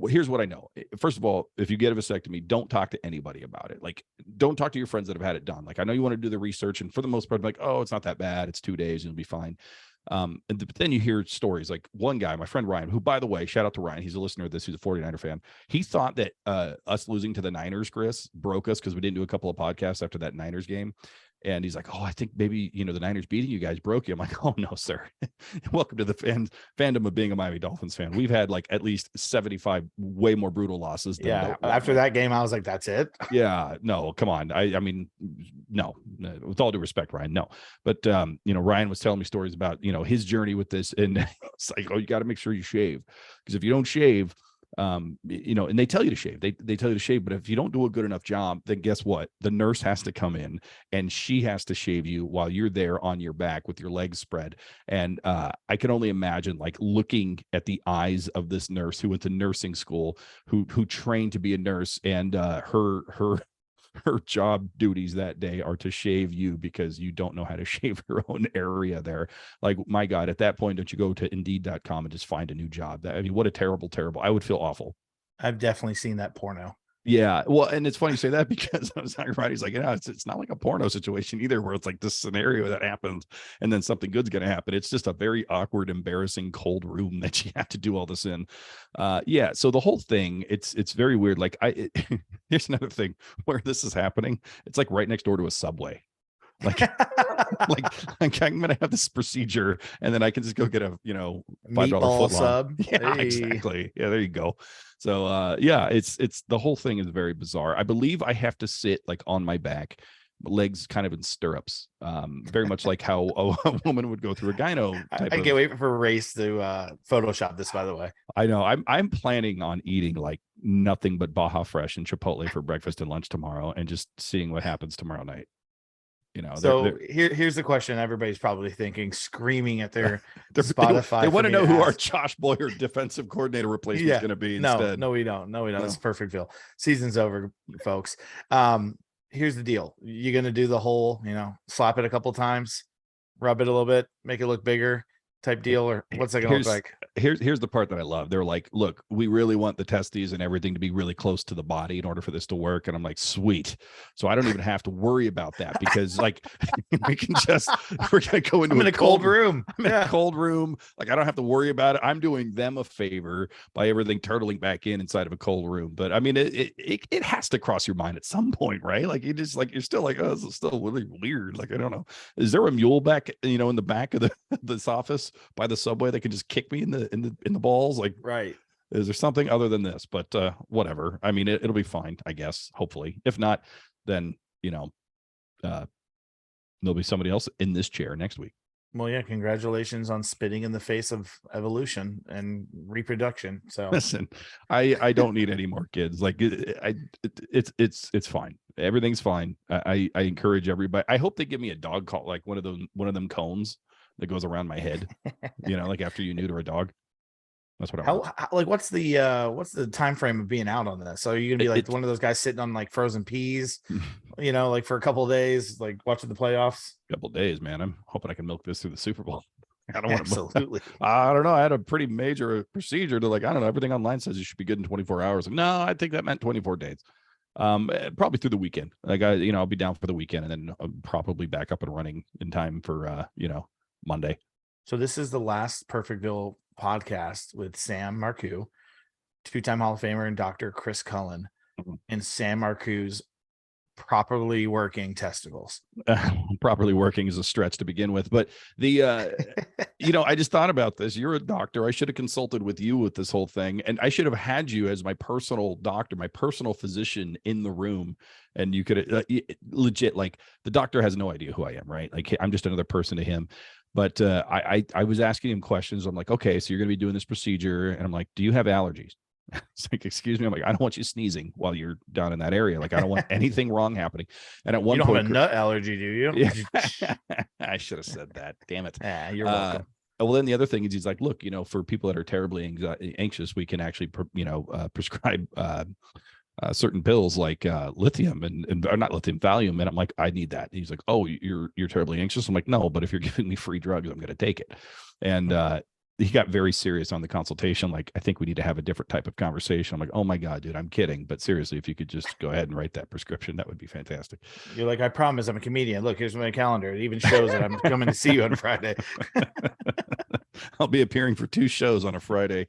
Here's what I know. First of all, if you get a vasectomy, don't talk to anybody about it. Like, don't talk to your friends that have had it done. Like, I know you want to do the research, and for the most part, like, oh, it's not that bad. It's 2 days, and you'll be fine. But then you hear stories like one guy, my friend Ryan, who, by the way, shout out to Ryan. He's a listener of this. He's a 49er fan. He thought that us losing to the Niners, Chris, broke us because we didn't do a couple of podcasts after that Niners game. And he's like, oh, I think maybe, the Niners beating you guys broke you. I'm like, oh, no, sir. Welcome to the fandom of being a Miami Dolphins fan. We've had like at least 75 way more brutal losses. Yeah. After that game, I was like, that's it. Yeah. No, come on. I mean, no, with all due respect, Ryan, no. But, Ryan was telling me stories about, his journey with this. And it's like, oh, you got to make sure you shave. Because if you don't shave, and they tell you to shave, they tell you to shave, but if you don't do a good enough job, then guess what? The nurse has to come in and she has to shave you while you're there on your back with your legs spread. And I can only imagine like looking at the eyes of this nurse who went to nursing school, who trained to be a nurse, and her job duties that day are to shave you because you don't know how to shave your own area there. Like, my God, at that point, don't you go to Indeed.com and just find a new job? I mean, what a terrible, I would feel awful. I've definitely seen that porno. Yeah. Well, and it's funny you say that because I was talking about, he's like, it's not like a porno situation either, where it's like this scenario that happens and then something good's going to happen. It's just a very awkward, embarrassing, cold room that you have to do all this in. Yeah. So the whole thing, it's very weird. Like here's another thing where this is happening. It's like right next door to a Subway. Like, like I'm gonna have this procedure, and then I can just go get a $5 foot sub. Yeah, hey. Exactly. Yeah, there you go. So yeah, it's the whole thing is very bizarre. I believe I have to sit like on my back, legs kind of in stirrups, very much like how a woman would go through a gyno. I can't wait for a race to Photoshop this. By the way, I know I'm planning on eating like nothing but Baja Fresh and Chipotle for breakfast and lunch tomorrow, and just seeing what happens tomorrow night. So here's the question everybody's probably thinking, screaming at their Spotify. They want to know who our Josh Boyer defensive coordinator replacement is going to be instead. No, we don't. It's Perfectville. Season's over, folks. Here's the deal. You're going to do the whole, slap it a couple times, rub it a little bit, make it look bigger type deal, or what's that going to look like? Here's the part that I love. They're like, look, we really want the testes and everything to be really close to the body in order for this to work. And I'm like, sweet. So I don't even have to worry about that, because like we're going to go into a cold room. I'm in a cold room. Like, I don't have to worry about it. I'm doing them a favor by everything turtling back inside of a cold room. But I mean, it has to cross your mind at some point, right? Like, you're still like, oh, this is still really weird. Like, I don't know. Is there a mule back, in the back of this office by the Subway that can just kick me in the balls? Like, right. Is there something other than this? But whatever. I mean, it'll be fine, I guess. Hopefully. If not, then there'll be somebody else in this chair next week. Well, yeah, congratulations on spitting in the face of evolution and reproduction. So listen, I don't need any more kids. Like, it's fine. Everything's fine. I encourage everybody. I hope they give me a dog call, like one of them cones that goes around my head, like after you neuter a dog. That's what I want. Like, what's the time frame of being out on this? So are you gonna be like one of those guys sitting on like frozen peas, like for a couple of days, like watching the playoffs? Couple of days, man. I'm hoping I can milk this through the Super Bowl. I don't want to. Absolutely. I don't know. I had a pretty major procedure to, like, I don't know. Everything online says you should be good in 24 hours. Like, no, I think that meant 24 days. Probably through the weekend. Like, I'll be down for the weekend, and then I'll probably back up and running in time for Monday. So this is the last Perfectville podcast with Sam Marcoux, two-time Hall of Famer, and Dr. Chris Cullen, and Sam Marcoux's properly working testicles. Properly working is a stretch to begin with, but the I just thought about this. You're a doctor. I should have consulted with you with this whole thing, and I should have had you as my personal doctor, my personal physician in the room, and you could legit, like, the doctor has no idea who I am, right? Like, I'm just another person to him. But I was asking him questions. I'm like, okay, so you're going to be doing this procedure, and I'm like, do you have allergies? It's like, excuse me. I'm like, I don't want you sneezing while you're down in that area. Like, I don't want anything wrong happening. And at You one don't have point, a nut allergy, do you? yeah, I should have said that. Damn it. Yeah, you're welcome. Well, then the other thing is he's like, look, for people that are terribly anxious, we can actually, prescribe certain pills like lithium and or not lithium, Valium. And I'm like, I need that. And he's like, oh, you're terribly anxious. I'm like, no, but if you're giving me free drugs, I'm going to take it. And he got very serious on the consultation. Like, I think we need to have a different type of conversation. I'm like, oh my God, dude, I'm kidding. But seriously, if you could just go ahead and write that prescription, that would be fantastic. You're like, I promise I'm a comedian. Look, here's my calendar. It even shows that I'm coming to see you on Friday. I'll be appearing for 2 shows on a Friday.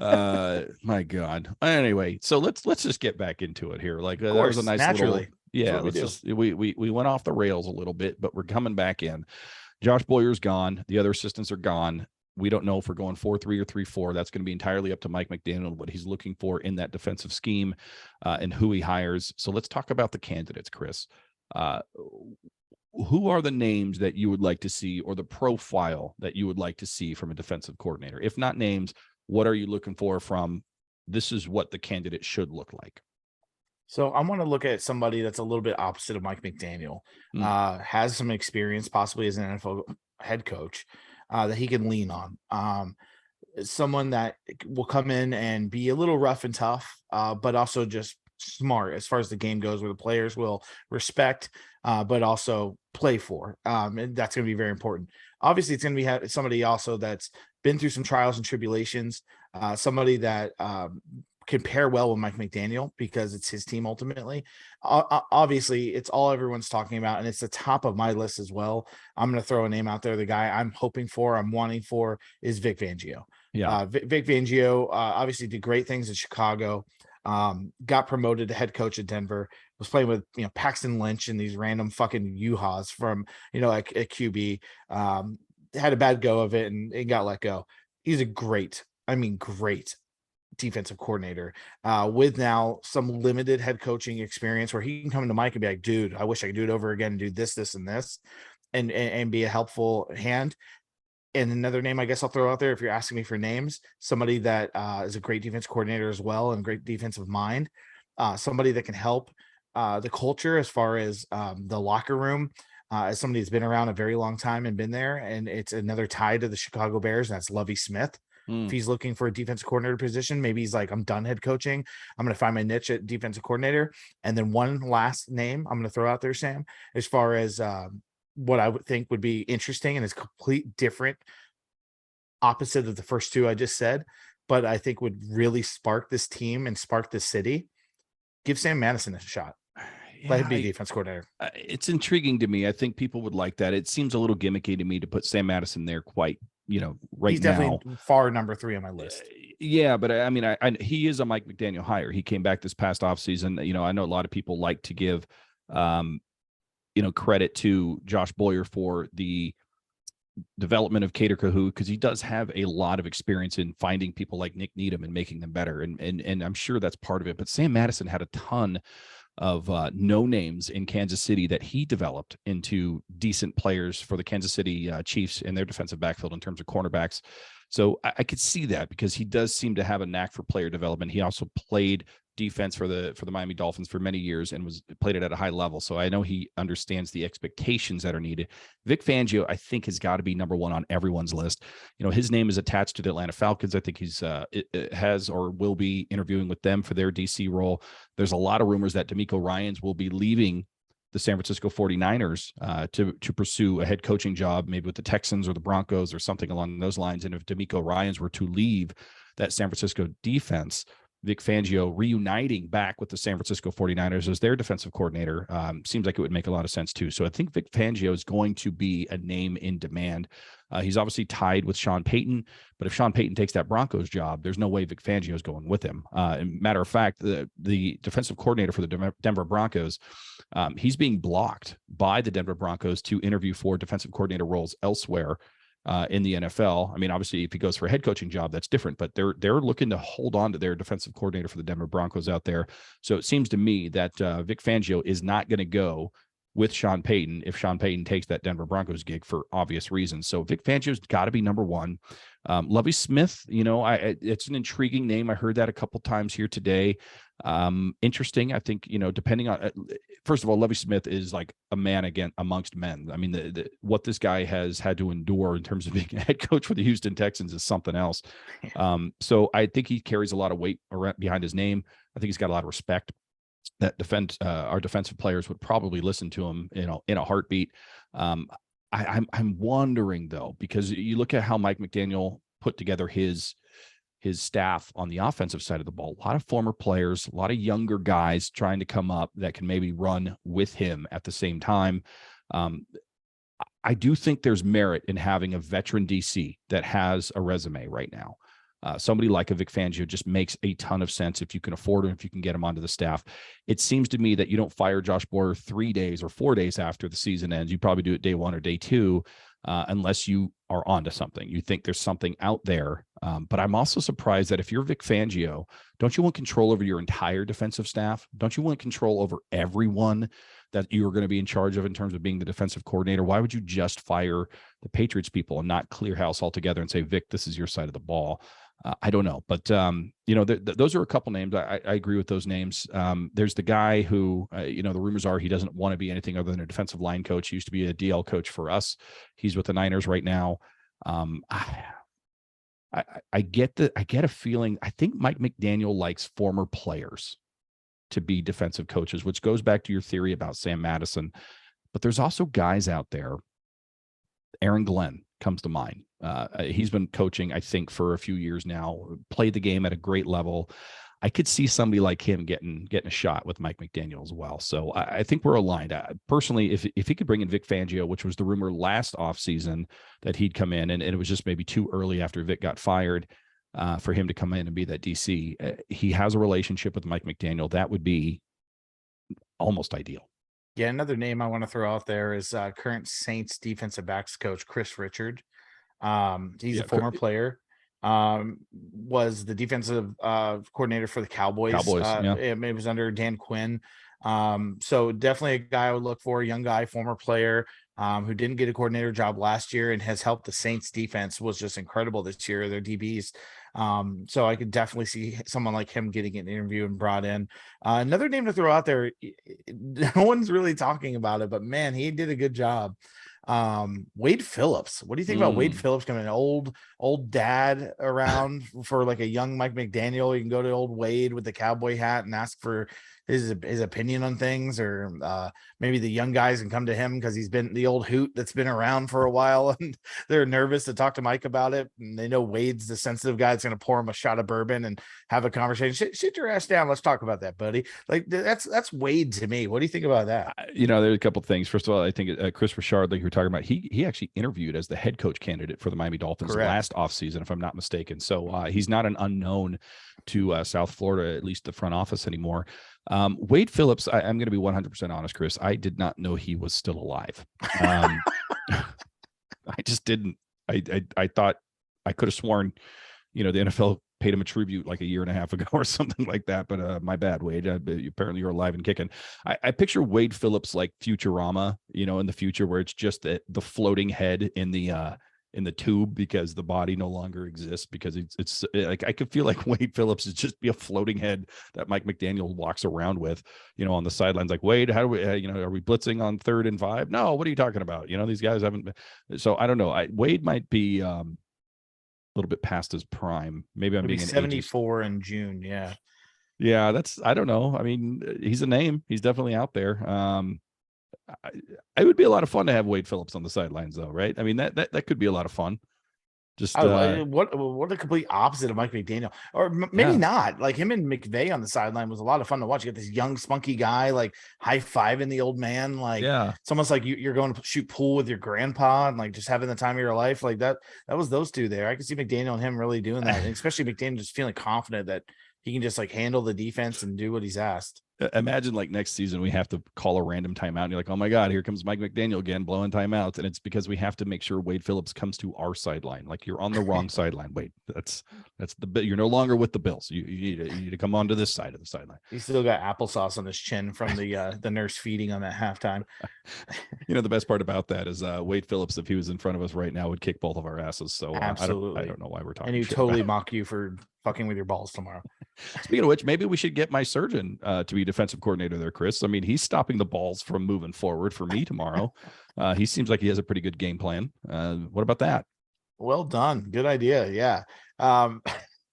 My God. Anyway, so let's just get back into it here. Like, Of that was course, a nice naturally. little, yeah. We went off the rails a little bit, but we're coming back in. Josh Boyer's gone. The other assistants are gone. We don't know if we're going 4-3 or 3-4. That's going to be entirely up to Mike McDaniel, what he's looking for in that defensive scheme, and who he hires. So let's talk about the candidates, Chris. Who are the names that you would like to see, or the profile that you would like to see from a defensive coordinator? If not names, what are you looking for from this is what the candidate should look like? So I want to look at somebody that's a little bit opposite of Mike McDaniel, has some experience possibly as an NFL head coach that he can lean on. Someone that will come in and be a little rough and tough, but also just smart as far as the game goes, where the players will respect, but also play for. And that's going to be very important. Obviously, it's going to be somebody also that's been through some trials and tribulations, somebody that can pair well with Mike McDaniel because it's his team ultimately. Obviously, it's all everyone's talking about, and it's the top of my list as well. I'm going to throw a name out there. The guy I'm hoping for, I'm wanting for, is Vic Fangio. Yeah. Vic Fangio obviously did great things in Chicago, got promoted to head coach at Denver, was playing with Paxton Lynch and these random fucking U-Haws from like a QB, had a bad go of it and got let go. He's a great defensive coordinator with now some limited head coaching experience, where he can come into Mike and be like, dude, I wish I could do it over again and do this, and this, and be a helpful hand. And another name I guess I'll throw out there, if you're asking me for names, somebody that is a great defense coordinator as well and great defensive mind, somebody that can help the culture as far as the locker room, as somebody that's been around a very long time and been there. And it's another tie to the Chicago Bears, and that's Lovie Smith. If he's looking for a defensive coordinator position, maybe he's like, I'm done head coaching. I'm going to find my niche at defensive coordinator. And then one last name I'm going to throw out there, Sam, as far as what I would think would be interesting and is complete different opposite of the first two I just said, but I think would really spark this team and spark the city. Give Sam Madison a shot. Let him be defense coordinator. It's intriguing to me. I think people would like that. It seems a little gimmicky to me to put Sam Madison there quite, right He's now. Definitely far number 3 on my list. Yeah, but I mean, he is a Mike McDaniel hire. He came back this past offseason. I know a lot of people like to give, credit to Josh Boyer for the development of Cater Kahoot, because he does have a lot of experience in finding people like Nick Needham and making them better. And I'm sure that's part of it. But Sam Madison had a ton of no names in Kansas City that he developed into decent players for the Kansas City Chiefs in their defensive backfield in terms of cornerbacks. So I could see that, because he does seem to have a knack for player development. He also played defense for the Miami Dolphins for many years and played it at a high level. So I know he understands the expectations that are needed. Vic Fangio, I think, has got to be number 1 on everyone's list. His name is attached to the Atlanta Falcons. I think he's has or will be interviewing with them for their DC role. There's a lot of rumors that DeMeco Ryans will be leaving the San Francisco 49ers to pursue a head coaching job, maybe with the Texans or the Broncos or something along those lines. And if DeMeco Ryans were to leave that San Francisco defense, Vic Fangio reuniting back with the San Francisco 49ers as their defensive coordinator seems like it would make a lot of sense too. So I think Vic Fangio is going to be a name in demand. He's obviously tied with Sean Payton, but if Sean Payton takes that Broncos job, there's no way Vic Fangio is going with him. Matter of fact, the defensive coordinator for the Denver Broncos, he's being blocked by the Denver Broncos to interview for defensive coordinator roles elsewhere in the NFL. I mean, obviously, if he goes for a head coaching job, that's different, but they're looking to hold on to their defensive coordinator for the Denver Broncos out there. So it seems to me that Vic Fangio is not going to go with Sean Payton if Sean Payton takes that Denver Broncos gig for obvious reasons. So Vic Fangio's got to be number one. Lovie Smith, it's an intriguing name. I heard that a couple times here today. Interesting. I think, depending on, first of all, Lovie Smith is like a man again amongst men. I mean, what this guy has had to endure in terms of being a head coach for the Houston Texans is something else. So I think he carries a lot of weight around behind his name. I think he's got a lot of respect that our defensive players would probably listen to him, in a heartbeat. I'm wondering though, because you look at how Mike McDaniel put together his staff on the offensive side of the ball, a lot of former players, a lot of younger guys trying to come up that can maybe run with him at the same time. I do think there's merit in having a veteran DC that has a resume right now. Somebody like a Vic Fangio just makes a ton of sense if you can afford him, if you can get him onto the staff. It seems to me that you don't fire Josh Boyer 3 days or 4 days after the season ends. You probably do it day one or day two, unless you are onto something. You think there's something out there. But I'm also surprised that if you're Vic Fangio, don't you want control over your entire defensive staff? Don't you want control over everyone that you're going to be in charge of in terms of being the defensive coordinator? Why would you just fire the Patriots people and not clear house altogether and say, Vic, this is your side of the ball? I don't know, but those are a couple names. I agree with those names. There's the guy who, the rumors are he doesn't want to be anything other than a defensive line coach. He used to be a DL coach for us. He's with the Niners right now. I get a feeling. I think Mike McDaniel likes former players to be defensive coaches, which goes back to your theory about Sam Madison. But there's also guys out there. Aaron Glenn comes to mind. He's been coaching, I think, for a few years now, played the game at a great level. I could see somebody like him getting a shot with Mike McDaniel as well. So I think we're aligned. Personally, if he could bring in Vic Fangio, which was the rumor last offseason that he'd come in, and it was just maybe too early after Vic got fired for him to come in and be that DC. He has a relationship with Mike McDaniel. That would be almost ideal. Yeah, another name I want to throw out there is current Saints defensive backs coach Chris Richard. He's a former player. Was the defensive coordinator for the Cowboys. It was under Dan Quinn. So definitely a guy I would look for, a young guy, former player, who didn't get a coordinator job last year and has helped the Saints defense, was just incredible this year, their DBs. So I could definitely see someone like him getting an interview and brought in. Another name to throw out there, no one's really talking about it, but man, he did a good job. Wade Phillips. What do you think about Wade Phillips coming, old dad around for like a young Mike McDaniel? You can go to old Wade with the cowboy hat and ask for his opinion on things, or maybe the young guys can come to him because he's been the old hoot that's been around for a while and they're nervous to talk to Mike about it. And they know Wade's the sensitive guy that's going to pour him a shot of bourbon and have a conversation. Sit your ass down. Let's talk about that, buddy. Like that's Wade to me. What do you think about that? There's a couple of things. First of all, I think Chris Richard, like you were talking about, he actually interviewed as the head coach candidate for the Miami Dolphins last offseason, if I'm not mistaken. So he's not an unknown to South Florida, at least the front office anymore. Wade Phillips, I'm going to be 100% honest, Chris. I did not know he was still alive. I just didn't. I thought, I could have sworn, the NFL paid him a tribute like a year and a half ago or something like that. But my bad, Wade. Apparently you're alive and kicking. I picture Wade Phillips like Futurama, in the future, where it's just the floating head in the tube because the body no longer exists, because it's like, I could feel like Wade Phillips is just be a floating head that Mike McDaniel walks around with, on the sidelines. Like, Wade, how do we, are we blitzing on 3rd and 5? No, what are you talking about? These guys haven't been. So I don't know. Wade might be a little bit past his prime. Maybe I'm being 74 in June. Yeah. Yeah. I don't know. I mean, he's a name. He's definitely out there. It would be a lot of fun to have Wade Phillips on the sidelines, though, right? I mean, that could be a lot of fun. Just what a complete opposite of Mike McDaniel, or maybe not. Like him and McVay on the sideline was a lot of fun to watch. You get this young spunky guy like high-fiving the old man, like it's almost like you're going to shoot pool with your grandpa and like just having the time of your life. Like that was those two there. I could see McDaniel and him really doing that, and especially McDaniel just feeling confident that he can just like handle the defense and do what he's asked. Imagine like next season we have to call a random timeout and you're like, oh my God, here comes Mike McDaniel again blowing timeouts. And it's because we have to make sure Wade Phillips comes to our sideline. Like you're on the wrong sideline. Wait, that's you're no longer with the Bills. You need to come onto this side of the sideline. He's still got applesauce on his chin from the nurse feeding on that halftime. The best part about that is Wade Phillips, if he was in front of us right now, would kick both of our asses. So absolutely. I don't know why we're talking. And he totally mock you for fucking with your balls tomorrow. Speaking of which, maybe we should get my surgeon to be defensive coordinator there, Chris. I mean, he's stopping the balls from moving forward for me tomorrow. He seems like he has a pretty good game plan. What about that? Well done. Good idea. Yeah.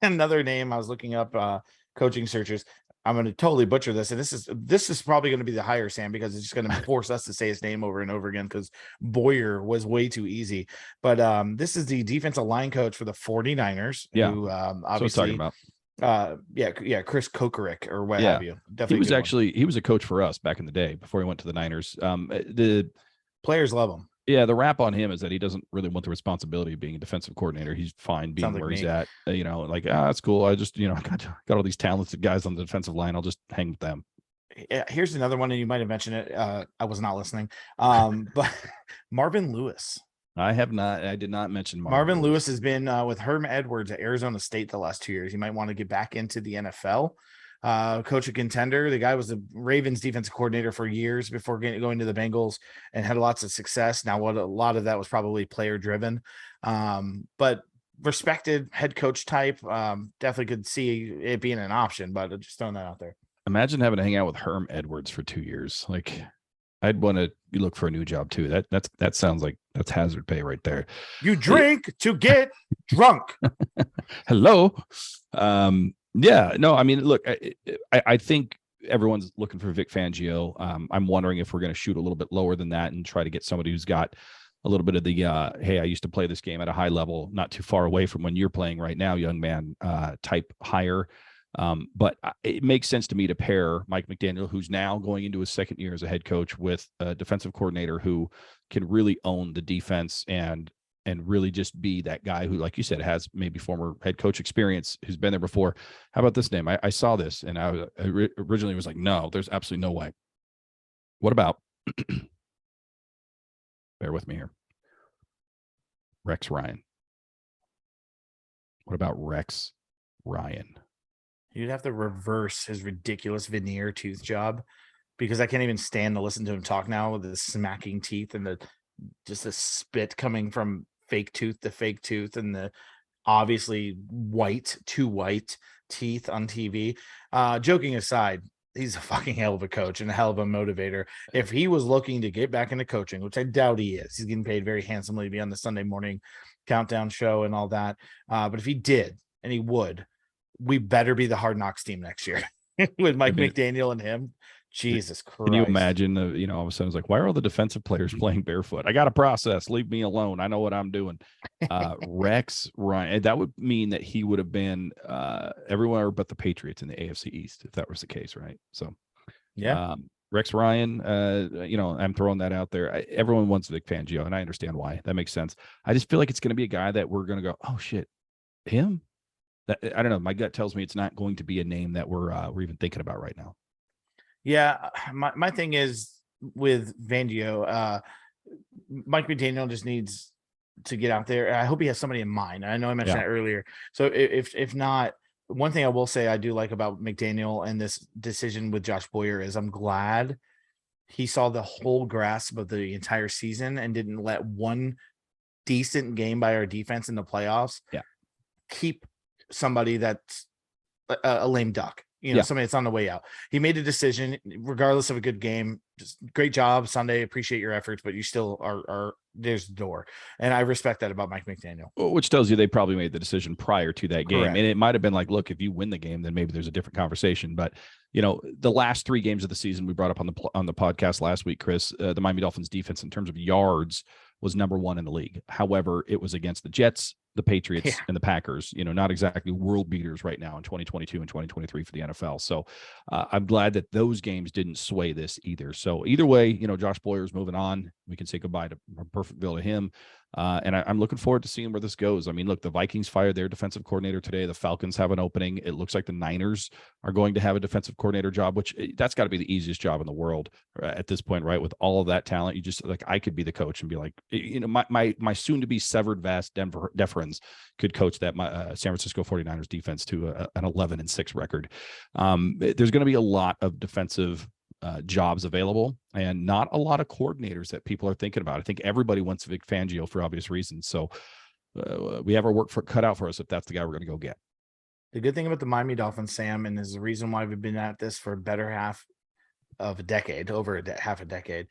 Another name I was looking up, coaching searches. I'm going to totally butcher this. And this is probably going to be the higher, Sam, because it's just going to force us to say his name over and over again because Boyer was way too easy. But this is the defensive line coach for the 49ers. Yeah. Who obviously, talking about. Chris Kokoric or what have you. Definitely. He was a coach for us back in the day before he went to the Niners. The players love him. Yeah, the rap on him is that he doesn't really want the responsibility of being a defensive coordinator. He's fine being where he's at. That's cool. I just, got all these talented guys on the defensive line. I'll just hang with them. Here's another one, and you might have mentioned it. I was not listening. But Marvin Lewis. I did not mention Marvin Lewis has been with Herm Edwards at Arizona State the last 2 years. He might want to get back into the NFL. Coach a contender. The guy was the Ravens defensive coordinator for years before going to the Bengals and had lots of success. Now, a lot of that was probably player driven, but respected head coach type. Definitely could see it being an option, but just throwing that out there. Imagine having to hang out with Herm Edwards for 2 years. Like, I'd want to look for a new job too. That sounds like that's hazard pay right there. You drink to get drunk. Hello. Yeah, no, I mean, look, I think everyone's looking for Vic Fangio. I'm wondering if we're going to shoot a little bit lower than that and try to get somebody who's got a little bit of the, hey, I used to play this game at a high level, not too far away from when you're playing right now, young man, type higher. But it makes sense to me to pair Mike McDaniel, who's now going into his second year as a head coach, with a defensive coordinator who can really own the defense and really just be that guy who, like you said, has maybe former head coach experience, who's been there before. How about this name? I saw this and I originally was like, no, there's absolutely no way. What about, bear with me here, Rex Ryan? What about Rex Ryan? You'd have to reverse his ridiculous veneer tooth job, because I can't even stand to listen to him talk now with the smacking teeth and just the spit coming from fake tooth to fake tooth and the obviously too white teeth on TV. Joking aside, he's a fucking hell of a coach and a hell of a motivator. If he was looking to get back into coaching, which I doubt he is, he's getting paid very handsomely to be on the Sunday morning countdown show and all that. But if he did, and he would, we better be the Hard Knocks team next year with Mike McDaniel and him. Jesus Christ. Can you imagine, all of a sudden it's like, why are all the defensive players playing barefoot? I got a process. Leave me alone. I know what I'm doing. Rex Ryan, that would mean that he would have been everywhere but the Patriots in the AFC East, if that was the case, right? So, yeah. Rex Ryan, I'm throwing that out there. Everyone wants Vic Fangio, and I understand why. That makes sense. I just feel like it's going to be a guy that we're going to go, oh, shit, him? I don't know. My gut tells me it's not going to be a name that we're even thinking about right now. Yeah, my thing is with Fangio, Mike McDaniel just needs to get out there. I hope he has somebody in mind. I know I mentioned that earlier. So if not, one thing I will say I do like about McDaniel and this decision with Josh Boyer is I'm glad he saw the whole grasp of the entire season and didn't let one decent game by our defense in the playoffs keep somebody that's a lame duck. Somebody that's on the way out. He made a decision, regardless of a good game. Just great job Sunday. Appreciate your efforts, but you still are there's the door. And I respect that about Mike McDaniel. Which tells you they probably made the decision prior to that game. Correct. And it might have been like, look, if you win the game, then maybe there's a different conversation. But, the last 3 games of the season we brought up on the podcast last week, Chris, the Miami Dolphins defense in terms of yards was number 1 in the league. However, it was against the Jets, the Patriots, and the Packers, not exactly world beaters right now in 2022 and 2023 for the NFL. So I'm glad that those games didn't sway this either. So either way, Josh Boyer's moving on. We can say goodbye to Perfectville to him. And I'm looking forward to seeing where this goes. I mean, look, the Vikings fired their defensive coordinator today. The Falcons have an opening. It looks like the Niners are going to have a defensive coordinator job, which that's got to be the easiest job in the world at this point, right? With all of that talent, you just like, I could be the coach and be like, my soon to be severed vast Denver Deferens could coach that San Francisco 49ers defense to an 11-6 record. There's going to be a lot of defensive jobs available and not a lot of coordinators that people are thinking about. I think everybody wants Vic Fangio for obvious reasons. So we have our work cut out for us if that's the guy we're going to go get. The good thing about the Miami Dolphins, Sam, and is the reason why we've been at this for a better half of a decade, half a decade,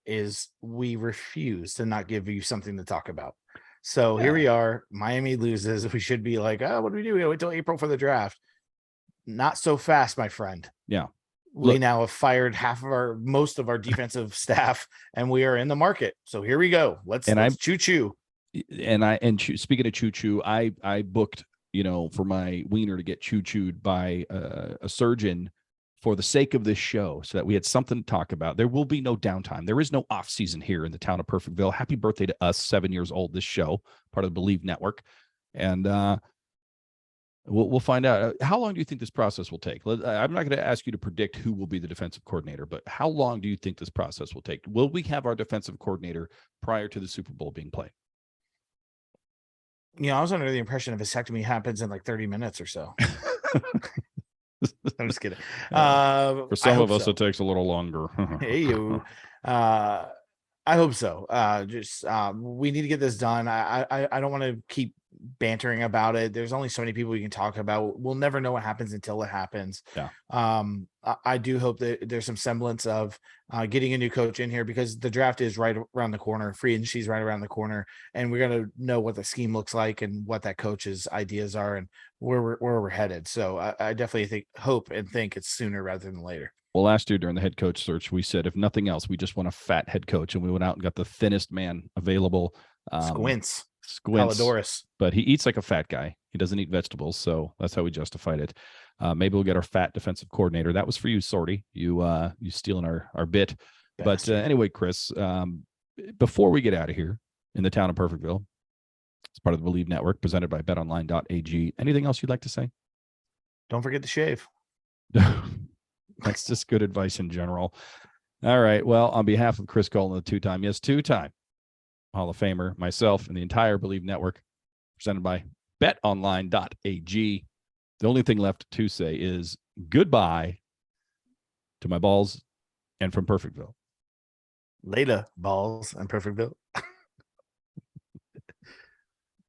is we refuse to not give you something to talk about. So here we are. Miami loses. We should be like, oh, what do we do? We gotta wait till April for the draft. Not so fast, my friend. Yeah. We now have fired most of our defensive staff, and we are in the market. So here we go. Let's choo-choo. Speaking of choo-choo, I booked, for my wiener to get choo-chooed by a surgeon for the sake of this show, so that we had something to talk about. There will be no downtime. There is no off season here in the town of Perfectville. Happy birthday to us, 7 years old, this show, part of the Believe Network. And we'll find out. How long do you think this process will take? I'm not going to ask you to predict who will be the defensive coordinator, but how long do you think this process will take? Will we have our defensive coordinator prior to the Super Bowl being played? I was under the impression a vasectomy happens in like 30 minutes or so. I'm just kidding. For some of us, it takes a little longer. Hey, you. I hope so. We need to get this done. I don't want to keep bantering about it. There's only so many people you can talk about. We'll never know what happens until it happens. Yeah. I do hope that there's some semblance of getting a new coach in here, because the draft is right around the corner. Free agency is right around the corner, and we're going to know what the scheme looks like and what that coach's ideas are and where we're headed. So I definitely hope and think it's sooner rather than later. Well, last year during the head coach search, we said, if nothing else, we just want a fat head coach, and we went out and got the thinnest man available. Squints. Palidorus. But he eats like a fat guy. He doesn't eat vegetables, so that's how we justified it. Maybe we'll get our fat defensive coordinator. That was for you, Sorty. You stealing our bit. Bastard. But anyway, Chris, before we get out of here in the town of Perfectville, it's part of the Believe Network, presented by betonline.ag. Anything else you'd like to say? Don't forget to shave. That's just good advice in general. All right. Well, on behalf of Chris Colin, the two-time Hall of Famer, myself, and the entire Believe Network, presented by betonline.ag, the only thing left to say is goodbye to my balls and from Perfectville. Later, balls and Perfectville.